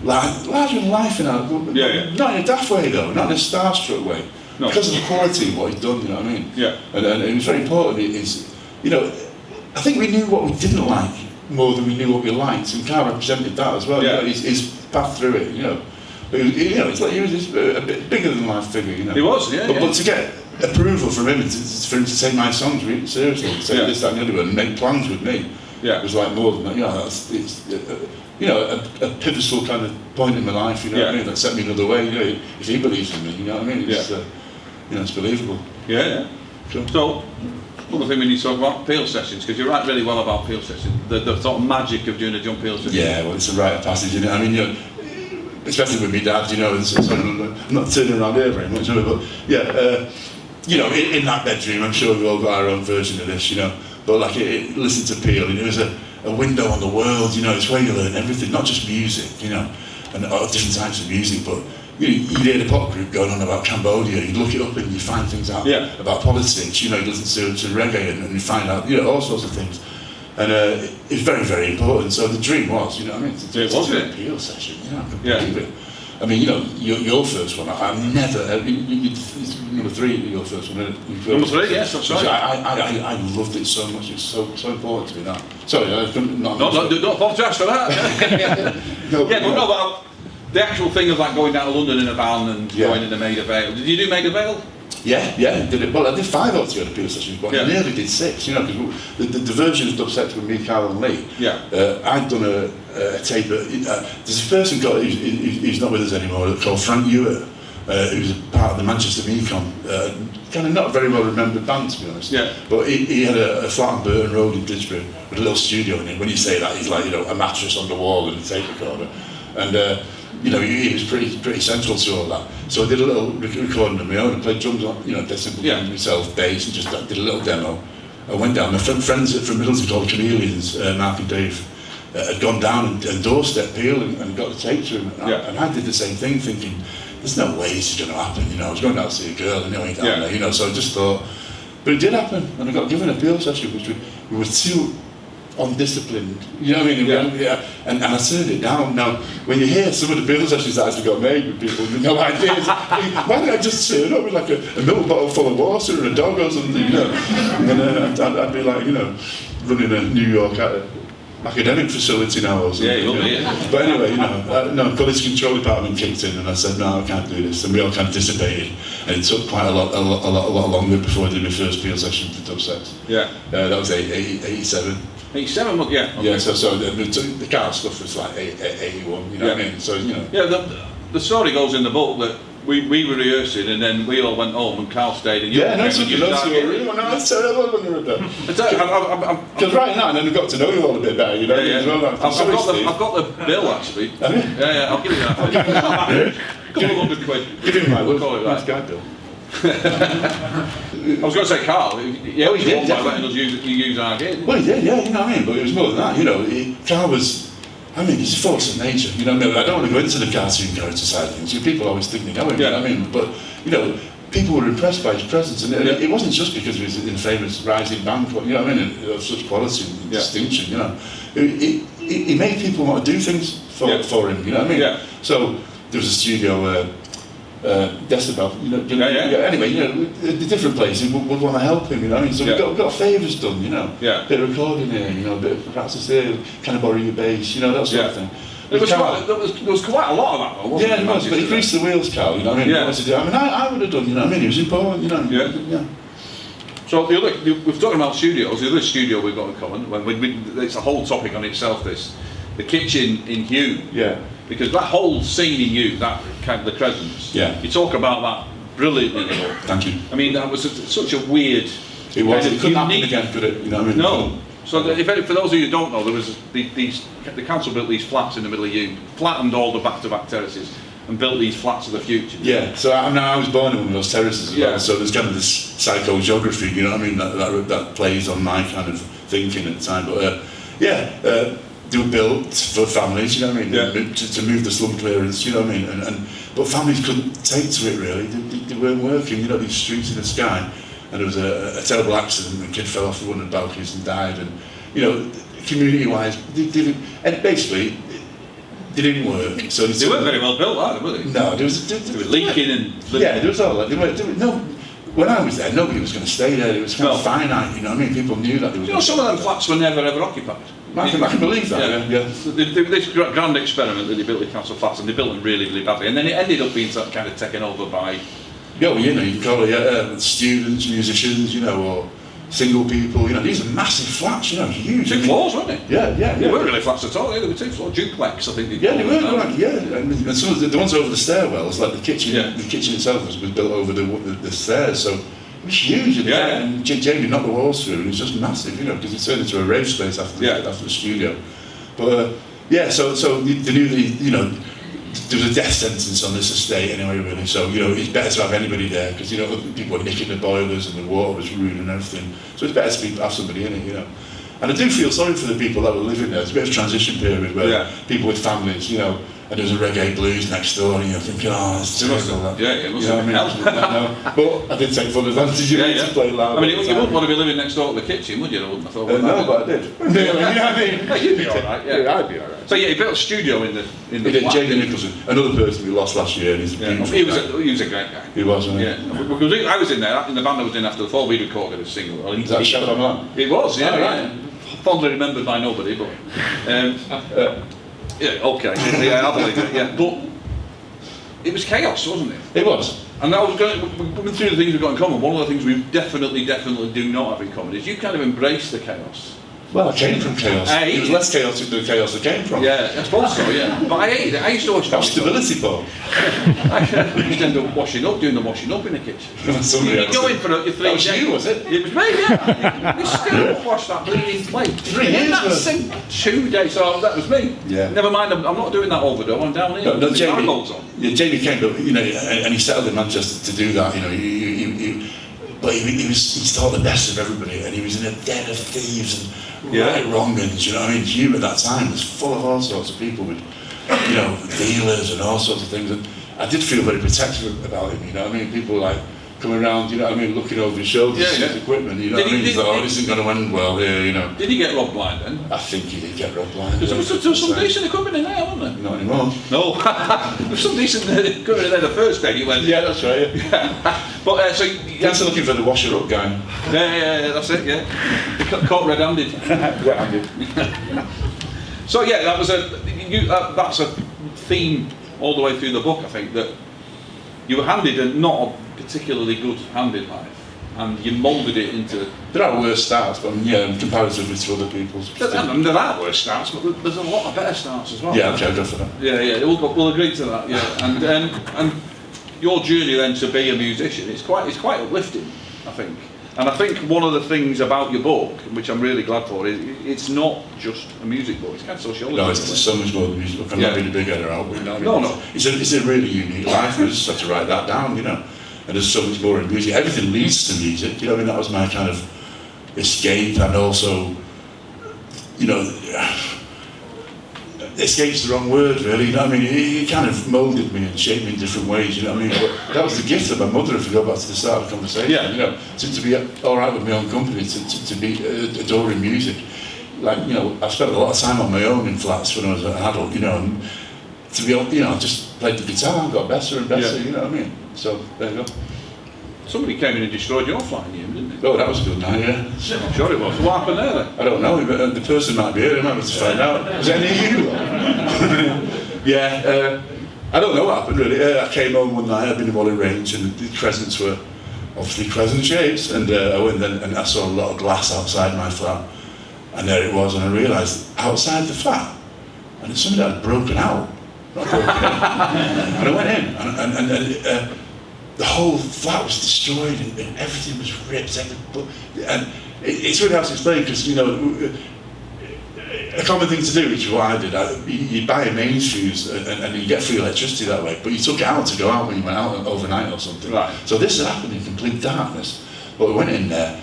S3: larger than life, Not in a daft way though, not in a starstruck way. No. Because of the quality of what he'd done, you know what I mean?
S2: Yeah.
S3: And it was very important. I think we knew what we didn't like more than we knew what we liked, and Carl represented that as well.
S2: Yeah.
S3: His path through it, It's like he was a bit bigger than life figure,
S2: He was,
S3: But to get approval from him, for him to take my songs really seriously, to say this, that, and the other, and make plans with me, it was like more than that. It's a pivotal kind of point in my life. What I mean? That set me another way. If he believes in me, you know what I mean? It's it's believable.
S2: Yeah. So, another thing we need to talk about, Peel sessions, because you write really well about Peel sessions. The sort of magic of doing a John Peel session.
S3: Yeah, well, it's a rite of passage, isn't it? I mean, especially with me dad, I'm not turning around here very much, but in that bedroom, I'm sure we've all got our own version of this, But listen to Peel, and it was a window on the world, it's where you learn everything, not just music, and different types of music, but you'd hear the pop group going on about Cambodia, you'd look it up and you find things out about politics, you'd listen to reggae and you find out, all sorts of things. And it's very, very important. So the dream was, to do a Peel session, I couldn't believe it. I mean, your first one, I've never, it's number 3, your first one, isn't it?
S2: Number 3, yes, that's right.
S3: I loved it so much, it's so important to me that. Sorry, I couldn't,
S2: don't apologise for that. But the actual thing of going down to London in a van and going into Maida Vale. Did you do Maida Vale?
S3: Yeah, did it. Well, I did 5 altogether Peel sessions, but I nearly did 6, because the version of Dubstep with me, Carl and Lee, I'd done a tape, there's a person who's not with us anymore, called Frank Ewer, who's a part of the Manchester Mecon, kind of not a very well remembered band, to be honest, but he had a flat on Burton Road in Didsbury with a little studio in it. When you say that, he's like, a mattress on the wall and a tape recorder, and he was pretty central to all that. So I did a little recording of my own. I played drums on, dead simple drums myself, bass, and just did a little demo. I went down. My friends from Middleton called Chameleons, Mark and Dave, had gone down and doorstepped Peel and got the tape to him. And I did the same thing, thinking, there's no way this is going to happen. I was going down to see a girl, and down there, so I just thought, but it did happen, and I got given a Peel session, which we were too undisciplined, and I turned it down. Now, when you hear some of the Peel sessions that actually got made with people with no ideas, why did I just turn up with like a milk bottle full of water and a dog or something, and then I'd be like, running a New York academic facility now or something.
S2: Yeah, you will be,
S3: But anyway, no, quality control department kicked in, and I said, no, I can't do this, and we all kind of dissipated, and it took quite a lot longer before I did my first peel session for Dubsex.
S2: Yeah.
S3: That was 87.
S2: 87, yeah. Okay.
S3: Yeah, so the car stuff was like 81, you know what I mean? So,
S2: Yeah, the story goes in the book that we were rehearsing, and then we all went home, and Carl stayed, and you
S3: no, that's terrible when you were there. Because right now, and then we got to know you all a bit better, you know.
S2: I've got the bill actually.
S3: Have you?
S2: Yeah, I'll give you that. Couple of £100.
S3: Give him my
S2: We'll call it that.
S3: nice guy, Bill.
S2: I was going to say Carl. He did by letting us use our game.
S3: Well, he did, yeah, you know what I mean. But it was more than that, Carl was. I mean, he's a force of nature, you know. I don't want to go into the cartoon character side of things. People always think they know him, you know what I mean. But people were impressed by his presence, and it wasn't just because he was in famous rising band, you know what I mean, of such quality and distinction, you know. He made people want to do things for him, you know what I mean. Yeah. So there was a studio. Decibel, anyway, the different places would want to help him, you know what I mean? So we got favours done, bit of recording here, a bit of practice here, can I borrow your bass, that sort of thing.
S2: There was quite a lot of that though, wasn't there?
S3: Yeah, it was, but he greased the wheels, Carl, you know what I mean? I would have done, you know what I mean? He was important, Yeah.
S2: So we've talked about studios. The other studio we've got in common, it's a whole topic on itself, the kitchen in Hugh.
S3: Yeah.
S2: Because that whole scene in you, that kind of the Crescents, you talk about that brilliantly.
S3: Thank you.
S2: I mean, that was such a weird.
S3: It was. It couldn't happen again, could it? You know what I mean?
S2: No. So for those of you who don't know, there was the council built these flats in the middle of you, flattened all the back-to-back terraces, and built these flats of the future.
S3: Yeah. So I was born in one of those terraces as well. So there's kind of this psychogeography, you know what I mean, that plays on my kind of thinking at the time. But they were built for families, you know what I mean, to move the slum clearance, you know what I mean, but families couldn't take to it really, they weren't working, these streets in the sky, and there was a terrible accident, and a kid fell off one of the balconies and died, and community-wise, they didn't work. So
S2: they weren't very well built, either, were they?
S3: No,
S2: they were leaking and...
S3: there was all that, when I was there, nobody was going to stay there, it was kind of finite, you know what I mean, people knew that they were
S2: some of them flats were never ever occupied.
S3: I can believe that,
S2: This grand experiment that they built the council flats, and they built them really, really badly, and then it ended up being kind of taken over by...
S3: you can call it students, musicians, or single people, these are massive flats, huge.
S2: 2 floors, weren't they?
S3: Yeah.
S2: They weren't really flats at all, they were 2 floor duplex, I think.
S3: They were, and some of the ones over the stairwells, like the kitchen itself was built over the stairs, so it was huge. And Jamie knocked the walls through, and it was just massive, because it turned into a rave space after the studio. But so they knew there was a death sentence on this estate anyway, really. So it's better to have anybody there because people were nicking the boilers and the water was ruining everything. So it's better to have somebody in it, And I do feel sorry for the people that were living there. It's a bit of a transition period where people with families, and there was a reggae blues next door, and you're thinking, it's terrible.
S2: It must have been hell.
S3: But I did take full advantage of it to play loud.
S2: I mean, you wouldn't want to be living next door to the kitchen, would you? I wouldn't have thought.
S3: No, but I did. You know what I mean?
S2: You'd be alright,
S3: I'd be alright.
S2: So he built a studio in the flat.
S3: Jamie Nicholson, another person we lost last year, and he's
S2: he was a great guy.
S3: He was, wasn't he?
S2: Yeah. I was in there, in the band I was in after the fall, we recorded a single.
S3: Is that Shout on Man?
S2: It was, right. Fondly remembered by nobody, but I believe it. But it was chaos, wasn't it?
S3: It was.
S2: And that was going through the things we've got in common. One of the things we definitely do not have in common is you kind of embrace the chaos.
S3: Well, I came from chaos. It was less chaotic than the chaos I came from.
S2: Yeah, I suppose so, But I hated it. I used to always...
S3: That was stability, Paul.
S2: I used to end up doing the washing up in the kitchen. You'd go in for your 3 days.
S3: That was you, was it?
S2: It was me, You still wash that bleeding plate.
S3: 3 years ago.
S2: Sink 2 days, so that was me.
S3: Yeah.
S2: Never mind, I'm not doing that overdose, I'm down here.
S3: No, Jamie came, and he settled in Manchester to do that, but he thought the best of everybody, and he was in a den of thieves and right wrong-uns, you know what I mean? Hugh at that time was full of all sorts of people with, dealers and all sorts of things, and I did feel very protective about him, you know what I mean? People like coming around, looking over his shoulders at his equipment, you know what I mean? He's like, this isn't going to end well here,
S2: Did he get robbed blind then?
S3: I think he did get robbed blind.
S2: There was some decent equipment in there, wasn't there?
S3: Not anymore.
S2: No. There was some decent equipment in there the first day you went.
S3: Yeah, that's right.
S2: But so
S3: you're looking for the washer-up guy.
S2: Yeah, that's it. Yeah. Caught red-handed.
S3: Red-handed.
S2: So yeah, that's a theme all the way through the book. I think that you were handed not a particularly good hand in life, and you moulded it into.
S3: There are worse starts, but comparatively to other people's.
S2: There are worse starts, but there's a lot of better starts as well.
S3: Yeah, okay, I'll go for that.
S2: Yeah, we'll agree to that. Yeah, and your journey then to be a musician, it's quite uplifting, I think. And I think one of the things about your book, which I'm really glad for, is it's not just a music book, it's kind of sociology.
S3: No, it's so much more than music book. I'm not being a big header out, but
S2: no.
S3: It's a really unique life. I just had to write that down, And there's so much more in music. Everything leads to music, that was my kind of escape, and also, escape's the wrong word, really. It kind of moulded me and shaped me in different ways. But that was the gift of my mother. If we go back to the start of the conversation, to be all right with my own company, to be adoring music. I've spent a lot of time on my own in flats when I was an adult. And to be, just played the guitar and got better and better. So there you go.
S2: Somebody came in and destroyed your flying unit, didn't they?
S3: Oh, that was a good night, yeah.
S2: I'm sure it was. So what happened there then?
S3: I don't know, but the person might be here, I might have to find out. Was it any of you? I don't know what happened really. I came home one night, I'd been in Wally Range, and the crescents were obviously crescent shapes, and I went then and I saw a lot of glass outside my flat, and there it was, and I realised outside the flat, and it's something that had broken out. Not broken in. And I went in, and the whole flat was destroyed, and everything was ripped. And it's really hard to explain because a common thing to do, which is what I did. You buy a mains fuse and you get free electricity that way, but you took it out to go out when you went out overnight or something.
S2: Right.
S3: So this had happened in complete darkness. But we went in there.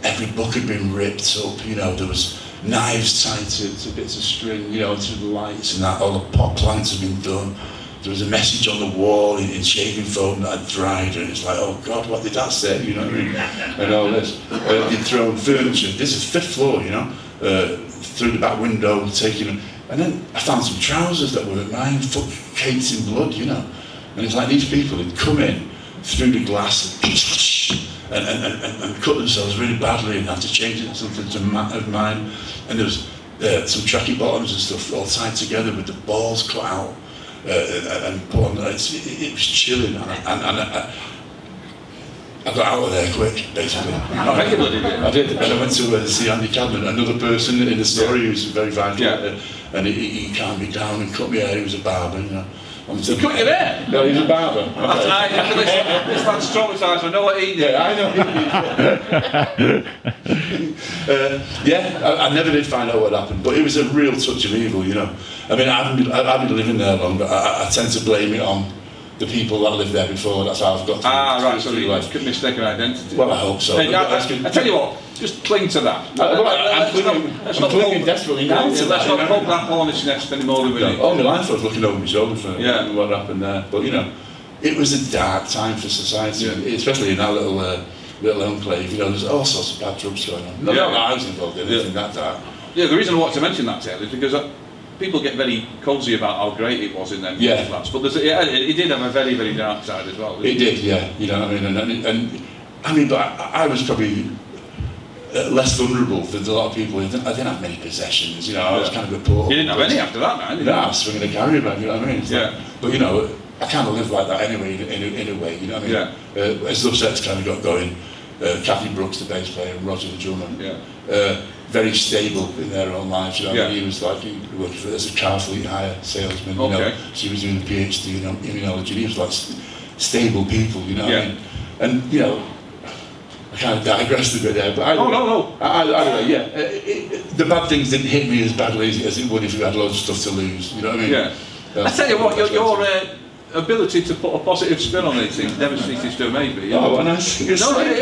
S3: Every book had been ripped up. There was knives tied to bits of string, to the lights and that. All the pot plants had been done. There was a message on the wall in shaving foam that had dried, and it's like, oh God, what did that say? And all this. They'd thrown furniture. This is 5th floor, through the back window, taking. And then I found some trousers that were mine, foot caked in blood, And it's like these people had come in through the glass and cut themselves really badly and had to change it to something of mine. And there was some tracky bottoms and stuff all tied together with the balls cut out. And put on, it was chilling, and I got out of there quick, basically. I did, and I went to see Andy Cadman, another person in the story who's very vital, and he calmed me down and cut my hair. He was a barber, He
S2: cut your hair?
S3: No, he was a barber.
S2: This man's traumatised, I know what he did.
S3: Yeah, I know. I never did find out what happened, but it was a real touch of evil, I haven't been living there long, but I tend to blame it on the people that lived there before. That's how I've got to.
S2: Right, so you could mistake an identity.
S3: Well, I hope so.
S2: I tell you what, just cling to that.
S3: I'm clinging desperately now to that.
S2: Let's not poke that hornet's nest anymore than we need.
S3: All my life I was looking over my shoulder for what happened there. But, it was a dark time for society, especially in that little enclave. There's all sorts of bad drugs going on. Not that I was involved in anything that dark.
S2: Yeah, the reason I wanted to mention that, Taylor, is because people get very cosy about how great it was in them flats, but it did have a very, very dark side as well.
S3: It did, yeah. But I was probably less vulnerable than a lot of people. I didn't have many possessions, I was kind of a poor.
S2: You didn't have any after that, man.
S3: No, I was swinging a carrier bag, But I kind of lived like that anyway, in a way, As Love Sex kind of got going, Kathy Brooks, the bass player, and Roger the drummer, very stable in their own lives. He was he worked as a car fleet hire salesman. She was doing a PhD in immunology. He was like stable people, And I kind of digressed a bit there, but I don't know. The bad things didn't hit me as badly as it would if you had loads of stuff to lose. You know what I mean?
S2: Yeah. I tell you what, your ability to put a positive spin on these things never ceases to amaze me.
S3: Oh, nice.
S2: No, it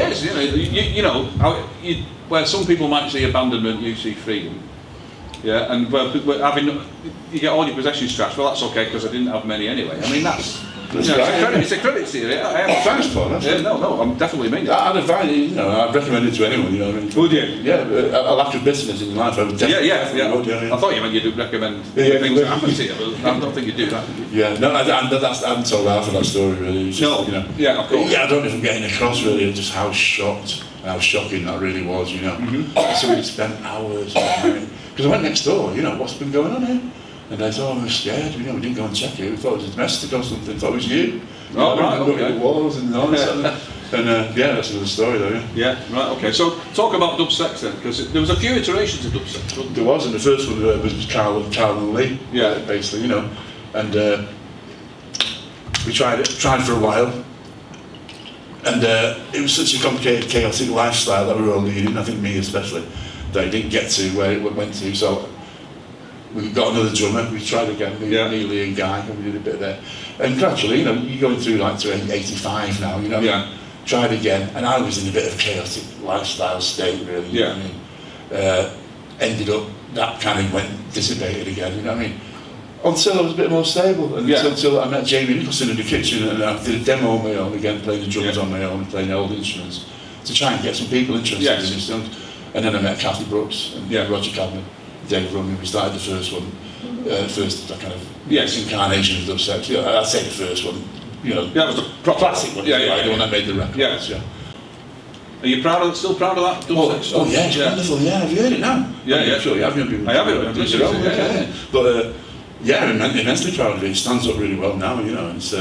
S2: is. Where some people might see abandonment, you see freedom. Yeah, and you get all your possessions scratched. Well, that's okay because I didn't have many anyway. That's. It's a credit to you.
S3: Thanks, Paul.
S2: No, I'm definitely mean it.
S3: I'd advise I'd recommend it to anyone.
S2: Would you?
S3: Yeah, a lack of bitterness in life. I would definitely. Would,
S2: I thought you meant you'd recommend things that happen to you, but I don't think you do that.
S3: No, I haven't told half of that story really. Just,
S2: of course.
S3: Yeah, I don't know if I'm getting across really just how shocked and how shocking that really was. Somebody spent hours Because I went next door, you know, what's been going on here? And they said, oh, we were scared, you know, we didn't go and check it. We thought it was domestic or something, thought it was you.
S2: Oh, right,
S3: looking at the walls and all this. And yeah, that's another story though, yeah.
S2: Yeah, right, okay. So talk about Dub Sex then, because there was a few iterations of Dub Sex, wasn't there?
S3: There was, and the first one was Carl and Lee, basically, you know. And we tried for a while. And it was such a complicated, chaotic lifestyle that we were all leading, I think me especially, that I didn't get to where it went to. So we got another drummer, we tried again, Neely and Guy, and we did a bit there. And gradually, you know, you're going through like to 85 now, you know.
S2: Yeah.
S3: Tried again, and I was in a bit of chaotic lifestyle state, really. You know what I mean? Ended up, that kind of dissipated again, you know what I mean? Until I was a bit more stable, and until I met Jamie Nicholson in the kitchen, and I did a demo on my own again, playing the drums on my own, and playing old instruments, to try and get some people interested in this stuff. And then I met Kathy Brooks, and Roger Cadman, Dave Rummy. We started the first one, first kind of incarnation of Dub Sex. You know, I'd say the first one. You know, that was the classic one, the one that made the record.
S2: Yeah. Are you still proud of that?
S3: Oh yeah, it's wonderful. Yeah, have you heard it now?
S2: Yeah.
S3: Sure, you have.
S2: I have it.
S3: But I'm immensely proud of it. It stands up really well now. You know, it's.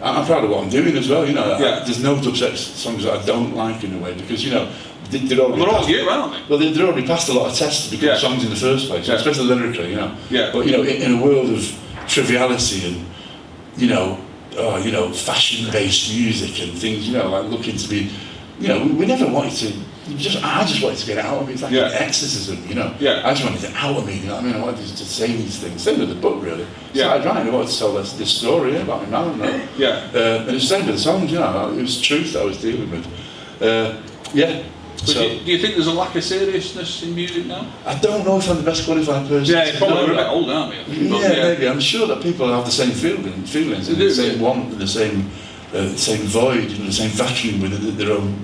S3: I'm proud of what I'm doing as well. You know, there's no Dub Sex songs that I don't like in a way, because you know they're
S2: all you, aren't they?
S3: Well, they're already passed a lot of tests to become songs in the first place, especially lyrically. You know. Yeah. But you know, in a world of triviality and fashion-based music and things, you know, like looking to be, you know, we never wanted to. I just wanted to get it out of me. It's like an exorcism, you know. Yeah. I just wanted it out of me. You know what I mean? I wanted to say these things. Same with the book, really. So I wanted to tell this story about my mum. And it's the same with the songs. You know, it was truth that I was dealing with.
S2: So, do you think there's a lack of seriousness in music now?
S3: I don't know if I'm the best qualified person.
S2: Yeah, probably we're a bit old, aren't we?
S3: Maybe. I'm sure that people have the same feelings, and the same want, and the same void, and the same vacuum within their own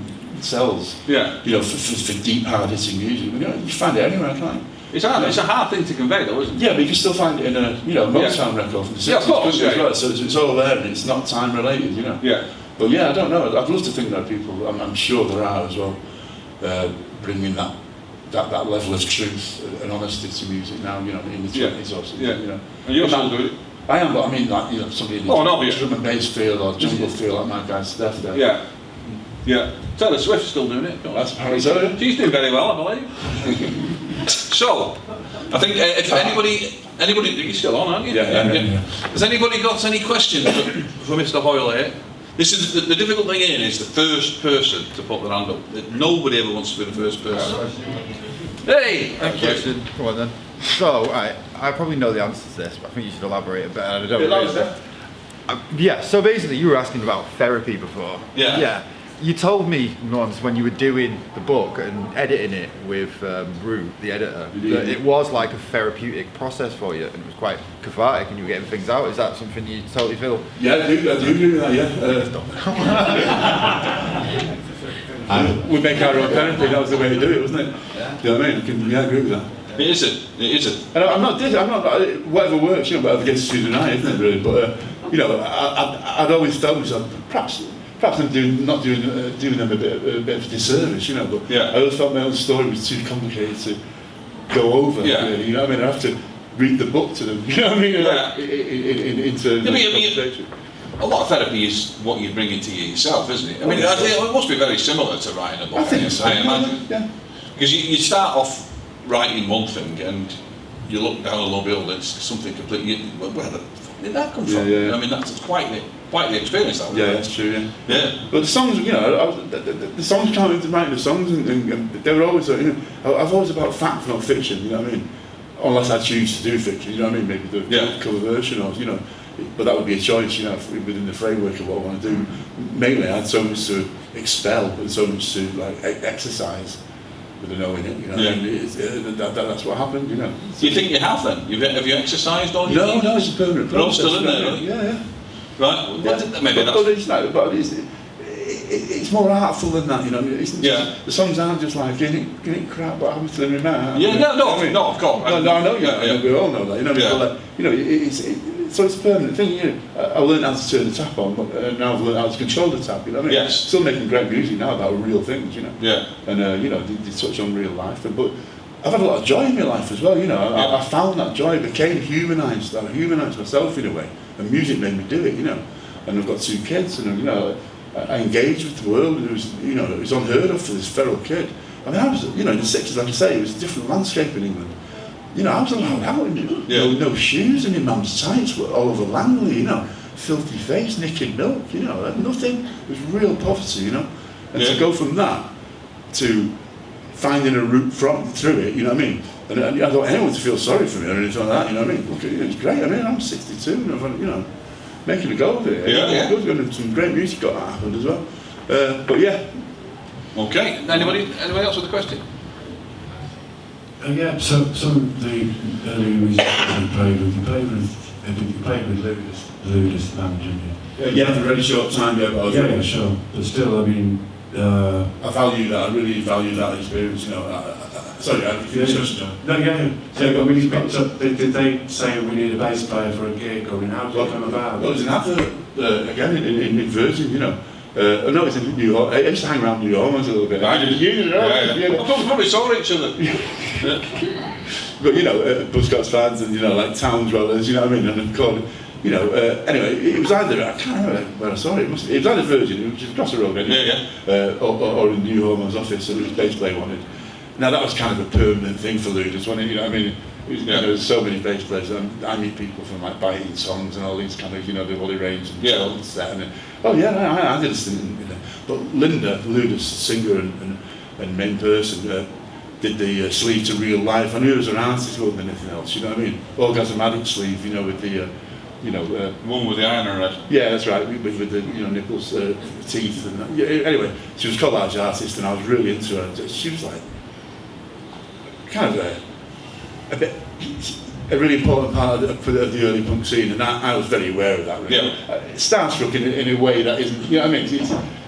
S3: selves. Yeah. You know, for deep, hard-hitting music. You know, you find it anywhere, can't you?
S2: It's hard. It's a hard thing to convey, though, isn't it?
S3: Yeah, but you can still find it in a Motown record from the 60s.
S2: Of course.
S3: Well. So it's all there, and it's not time related. You know. Yeah. But I don't know. I'd love to think that people. I'm sure there are as well. Bringing that level of truth and honesty to music now, you know, in the 20s or something, you know.
S2: And you're still doing it?
S3: I am, but I mean, like, you know, somebody in the drum and bass field or jungle field, like my guy Steph there.
S2: Yeah. Taylor Swift's still doing it.
S3: That's apparently so.
S2: She's doing very well, I believe. So, I think if anybody, you're still on, aren't you? Yeah. Has anybody got any questions for Mr. Hoyle here? This is the difficult thing here is the first person to put their hand up. Nobody ever wants to be the first person. Hey!
S4: Thank you. Come on then. So, I probably know the answer to this, but I think you should elaborate a bit. I don't so basically you were asking about therapy before. Yeah. You told me once when you were doing the book and editing it with Rue, the editor, that it was like a therapeutic process for you, and it was quite cathartic, and you were getting things out. Is that something you totally feel?
S3: Yeah, I do agree with that. We make our own therapy. That was the way to do it, wasn't it? Yeah. You know what I mean? I agree with that.
S2: It isn't.
S3: And I'm not whatever works. You know, whatever gets you tonight, isn't it? Really, but you know, I'd always felt myself perhaps I'm not doing them a bit of a disservice, you know. But I always felt my own story was too complicated to go over. Really, you know what I mean? I have to read the book to them. You know what I mean? In terms of conversation.
S2: A lot of therapy is what you bring into yourself, isn't it? I mean, I think it must be very similar to writing a book.
S3: I think so.
S2: I imagine. Yeah. Because you start off writing one thing and you look down a little bit, it's something completely. Where the fuck did that come from? I mean, that's quite the experience. That
S3: that's true. Yeah. But the songs, you know, the songs came into writing the songs, and they were always, you know, I've always about fact, not fiction. You know what I mean? Unless I choose to do fiction, you know what I mean? Maybe the cover version, or you know, but that would be a choice, you know, within the framework of what I want to do. Mainly, I had so much to expel and so much to like exercise. With a no in it, you know. That's what happened, you know.
S2: Do you think you have then? Have you exercised on it?
S3: No, it's a permanent process.
S2: They're all still in there, right?
S3: Yeah.
S2: Right. Maybe
S3: it's more artful than that, you know. It's just, the songs aren't just like getting crap, what happens to them in that.
S2: No, of course.
S3: No, I know you. We all know that, you know. You know, so it's a permanent thing. You know, I learned how to turn the tap on, but now I've learned how to control the tap. You know what I mean? Yes. Still making great music now about real things, you know. Yeah. And you know, they touch on real life, but I've had a lot of joy in my life as well, you know. I found that joy, I became humanised. I humanised myself in a way, and music made me do it, you know. And I've got 2 kids, and you know, I engaged with the world, and it was, you know, it was unheard of for this feral kid. I mean, I was, you know, in the 60s, like I say, it was a different landscape in England. You know, I was allowed out in no shoes, and in mum's tights were all over Langley, you know, filthy face, nicking milk, you know, nothing. It was real poverty, you know. And to go from that to finding a route through it, you know what I mean? And I don't want anyone to feel sorry for me or anything like that, you know what I mean? Look, it's great. I mean, I'm 62, and I've, you know, making a go of it. And some great music got that happened as well. But yeah.
S2: Okay. Anybody else with a question?
S5: Yeah. So the earlier musicians you played with Ludus band, didn't you?
S3: Yeah, for a very short time.
S5: Yeah, sure. But still, I mean,
S3: I value that. I really value that experience. You know. Sorry, I finished.
S5: No, yeah. So when you picked up, did they say we need a bass player for a gig, or how did it come about?
S3: Well, it was an advert again in Virgin, you know. No, it's in New York. I used to hang around New York a little bit.
S2: I did.
S3: You did,
S2: I probably saw each other.
S3: But you know, Buzzcocks fans and, you know, like Towns Rollers, you know what I mean? And called, you know, anyway, it was either, I can't remember where I saw it. It was either Virgin, which is across the road, or in New Hormone's office, so it was bass player wanted. Now that was kind of a permanent thing for Ludus, wasn't it? You know what I mean? There was so many bass players, and I meet people from like Biting Songs and all these kind of, you know, the Wally Range and set. And I did a stint in there. But Linda, Ludus, singer and main person, did the sleeve to Real Life. I knew it was an artist more than anything else, you know what I mean? Orgasmatic sleeve, you know, with the, you know...
S2: one with the iron red.
S3: Yeah, that's right, with the, you know, nipples, teeth and that. Yeah, anyway, she was a collage artist, and I was really into her. She was like, kind of a really important part of the early punk scene, and I was very aware of that. Really. Starstruck in a way that isn't, you know what I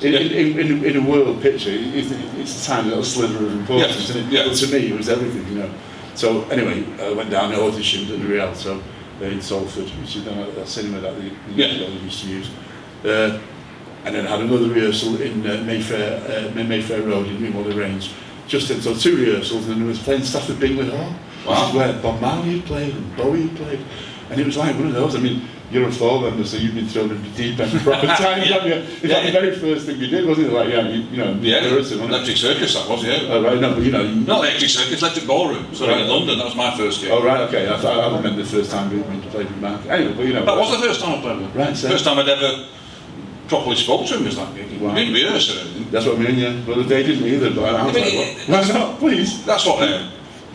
S3: mean? In a world picture, it's a tiny little sliver of importance, but to me it was everything, you know. So anyway, I went down and auditioned at the Rialto in Salford, which is a cinema that they used to use. And then had another rehearsal in Mayfair Road in New Wally Range. So 2 rehearsals, and there was playing stuff at Bingley Hall, which is where Bob Marley had played and Bowie had played, and it was like one of those. I mean, you're a floor member, so you've been thrown into the deep end proper times, haven't you? It's like the very first thing you did, wasn't it? Like,
S2: Electric Circus, that was,
S3: Oh, right, no, but you know...
S2: Not Electric Circus, Electric Ballroom. So in London, that was my first gig.
S3: Oh, right, okay. I remember the first time we played with Mark. Anyway, but you know...
S2: That was the first time I played with him.
S3: Right, so...
S2: First time I'd ever properly spoke to him was that gig.
S3: Wow.
S2: We didn't rehearse or anything.
S3: That's what I mean, yeah. Well, they didn't either, but I was like, why not, please?
S2: That's what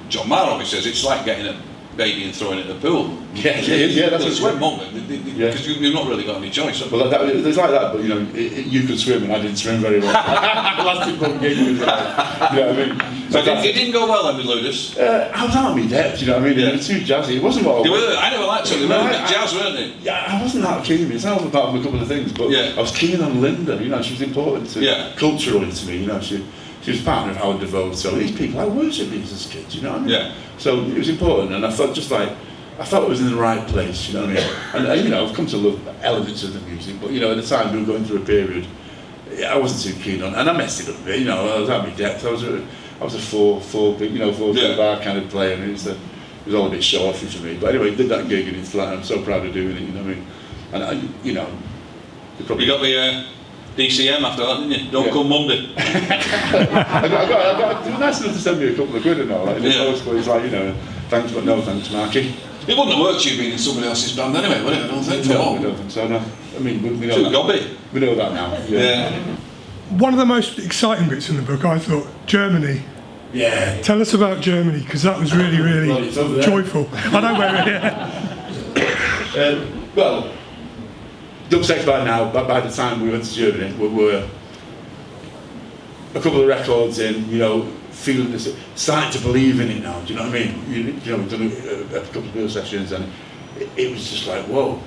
S2: John Marr always says, it's like getting a baby and throwing it in the pool.
S3: Yeah, that's what
S2: swim won't because you've not really got any choice.
S3: Well, it's like that, but you know, you could swim and I didn't swim very well. The last 2 punk gig was, you know what I mean?
S2: So it didn't go well then with Ludus?
S3: I was out of my depth, you know what I mean? They were too jazzy. It wasn't what I wanted.
S2: I never liked them. They were jazz, weren't they?
S3: Yeah, I wasn't that keen on me. It's not about a couple of things, but I was keen on Linda. You know, she was important culturally to me. You know, she was a partner of Howard DeVoe. So these people, I worshipped these as kids. You know what I mean? Yeah. So it was important, and I felt it was in the right place. You know what I mean? And you know, I've come to love elements of the music, but you know, at the time we were going through a period I wasn't too keen on, and I messed it up a bit. You know, I was out of my depth. I was a four bar kind of player, and it was all a bit show-offy for me. But anyway, did that gig, and it's like I'm so proud of doing it. You know what I mean? And you know, you got the DCM after that, didn't you? Don't come Monday. I got it was nice enough to send me a couple of quid and all. Like, it's like, you know, thanks but no thanks, Marky.
S2: It wouldn't have worked you being in somebody else's band anyway, would it? I don't think so.
S3: No, I don't think so. No. I mean, we know that. We know that now. Yeah.
S6: One of the most exciting bits in the book, I thought, Germany.
S3: Yeah.
S6: Tell us about Germany, because that was really, really joyful. I know where it is.
S3: Well, Dub Sex by now, but by the time we went to Germany, we were a couple of records in, you know, feeling this, starting to believe in it now, do you know what I mean? You know, we've done a couple of real sessions, and it was just like, whoa.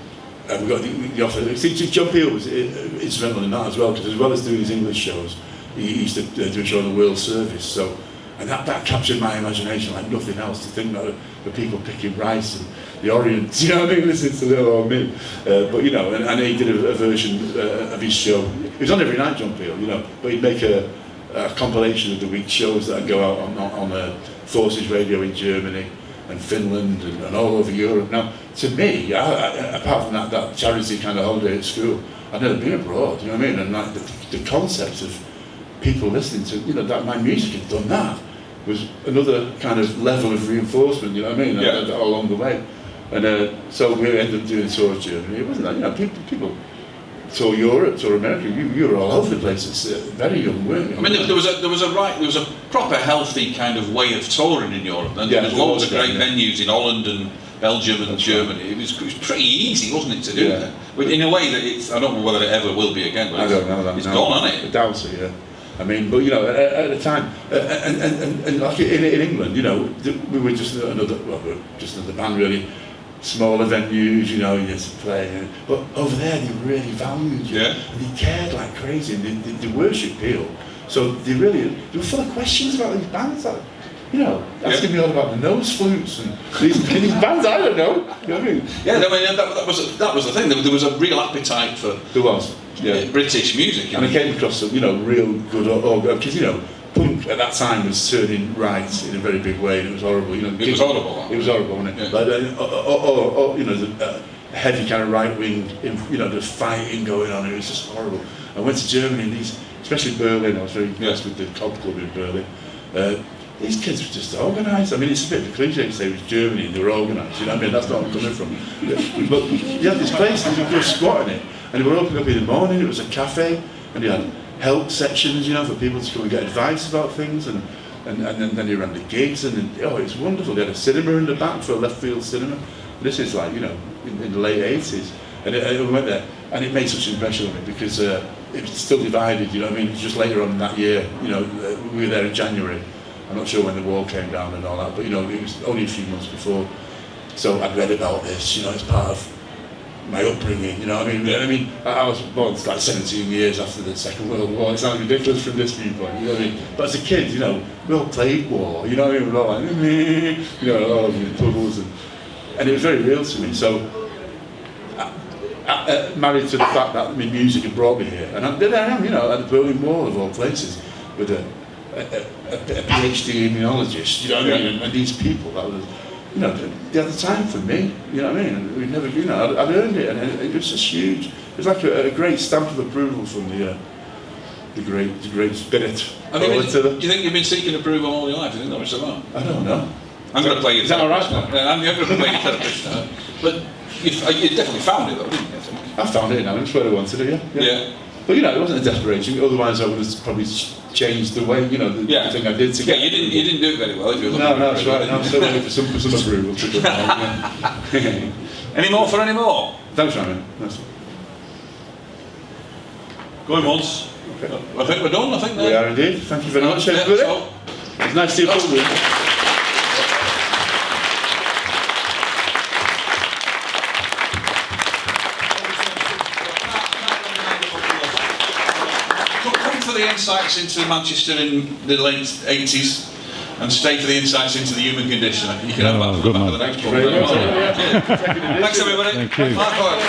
S3: And we got the offer. See, John Peel was instrumental in that as well, because as well as doing his English shows, he used to do a show on the World Service, so, and that captured my imagination like nothing else, to think that the people picking rice and the Orient, you know what I mean, listening to little old me. But you know, and he did a version of his show. It was on every night, John Peel, you know, but he'd make a a compilation of the week's shows that go out on Forces Radio in Germany and Finland and all over Europe. Now, to me, apart from that charity kind of holiday at school, I'd never been abroad, you know what I mean? And like the concept of people listening to, you know, that my music had done that was another kind of level of reinforcement, you know what I mean?
S2: Yeah.
S3: Along the way. And so we ended up doing a tour of Germany. It wasn't that, you know, people tour Europe, tour America. You were all over the place. It's very young, weren't you?
S2: I mean, there was a proper healthy kind of way of touring in Europe, and there was loads of great venues in Holland and Belgium and Germany. It was pretty easy, wasn't it, to do that? But in a way that I don't know whether it ever will be again. But
S3: I don't know that.
S2: It's gone, hasn't it?
S3: I doubt it, yeah. I mean, but you know, at the time, and like in England, you know, we were just another band, really. Smaller venues, you know, you had to play. But over there, they really valued you.
S2: Yeah.
S3: And they cared like crazy, and they worshipped Peel. So they were full of questions about these bands. Like, you know, asking me all about the nose flutes and these bands. I don't know. You know what I mean?
S2: Yeah, I mean, that was the thing. There was a real appetite for British music.
S3: And I came across some, you know, real good because you know, punk at that time was turning right in a very big way, and it was horrible. You know,
S2: it was horrible.
S3: It was horrible, wasn't it?
S2: Yeah.
S3: Like, you know, the heavy kind of right wing, you know, the fighting going on. It was just horrible. I went to Germany, and especially Berlin. I was very impressed with the Cobb Club in Berlin. These kids were just organised. I mean, it's a bit of a cliche to say it was Germany and they were organised. You know what I mean? That's not where I'm coming from. But you had this place, they were squatting it, and they were opening up in the morning. It was a cafe, and you had help sections, you know, for people to come and get advice about things, and then they ran the gigs, and it was wonderful. They had a cinema in the back for a left field cinema. This is like, you know, in the late 80s, and we went there, and it made such an impression on me because it was still divided, you know what I mean? Just later on in that year, you know, we were there in January. I'm not sure when the wall came down and all that, but you know, it was only a few months before. So I'd read about this, you know, it's part of my upbringing, you know what I mean? I was born like 17 years after the Second World War. It sounds ridiculous from this viewpoint, you know what I mean? But as a kid, you know, we all played war, you know what I mean? We were all like, you know, all of the troubles, and it was very real to me. So, married to the fact that my music had brought me here, and there I am, you know, at the Berlin Wall of all places, with a PhD immunologist, you know what I mean? And these people that was, you know, they had the time for me, you know what I mean? And we never, you know, I'd earned it, and it was just huge. It was like a great stamp of approval from the great spirit.
S2: I mean, do you think you've been seeking approval all your life? Do you think that was so long?
S3: I don't know.
S2: I'm going to play your therapist now.
S3: Right?
S2: I'm going to play your therapist now. But you definitely found it though, didn't you? I think.
S3: I found it now, it's where I wanted it, yeah. But you know, it wasn't a desperation, otherwise I would have probably changed the way, you know, the thing I did to get.
S2: Yeah, you didn't do it very well if you were looking
S3: No, that's right, I'm still waiting for some approval to come out, yeah.
S2: Any more for any more?
S3: Thanks, Ryan.
S2: Going once. Okay. I think we're done, I think.
S3: We are indeed. Thank you very much, everybody. It's nice to see you public.
S2: The insights into Manchester in the late 80s and stay for the insights into the human condition. You can have that for the next one. Thanks everybody.
S6: Thank you.
S2: Mark Hoyle.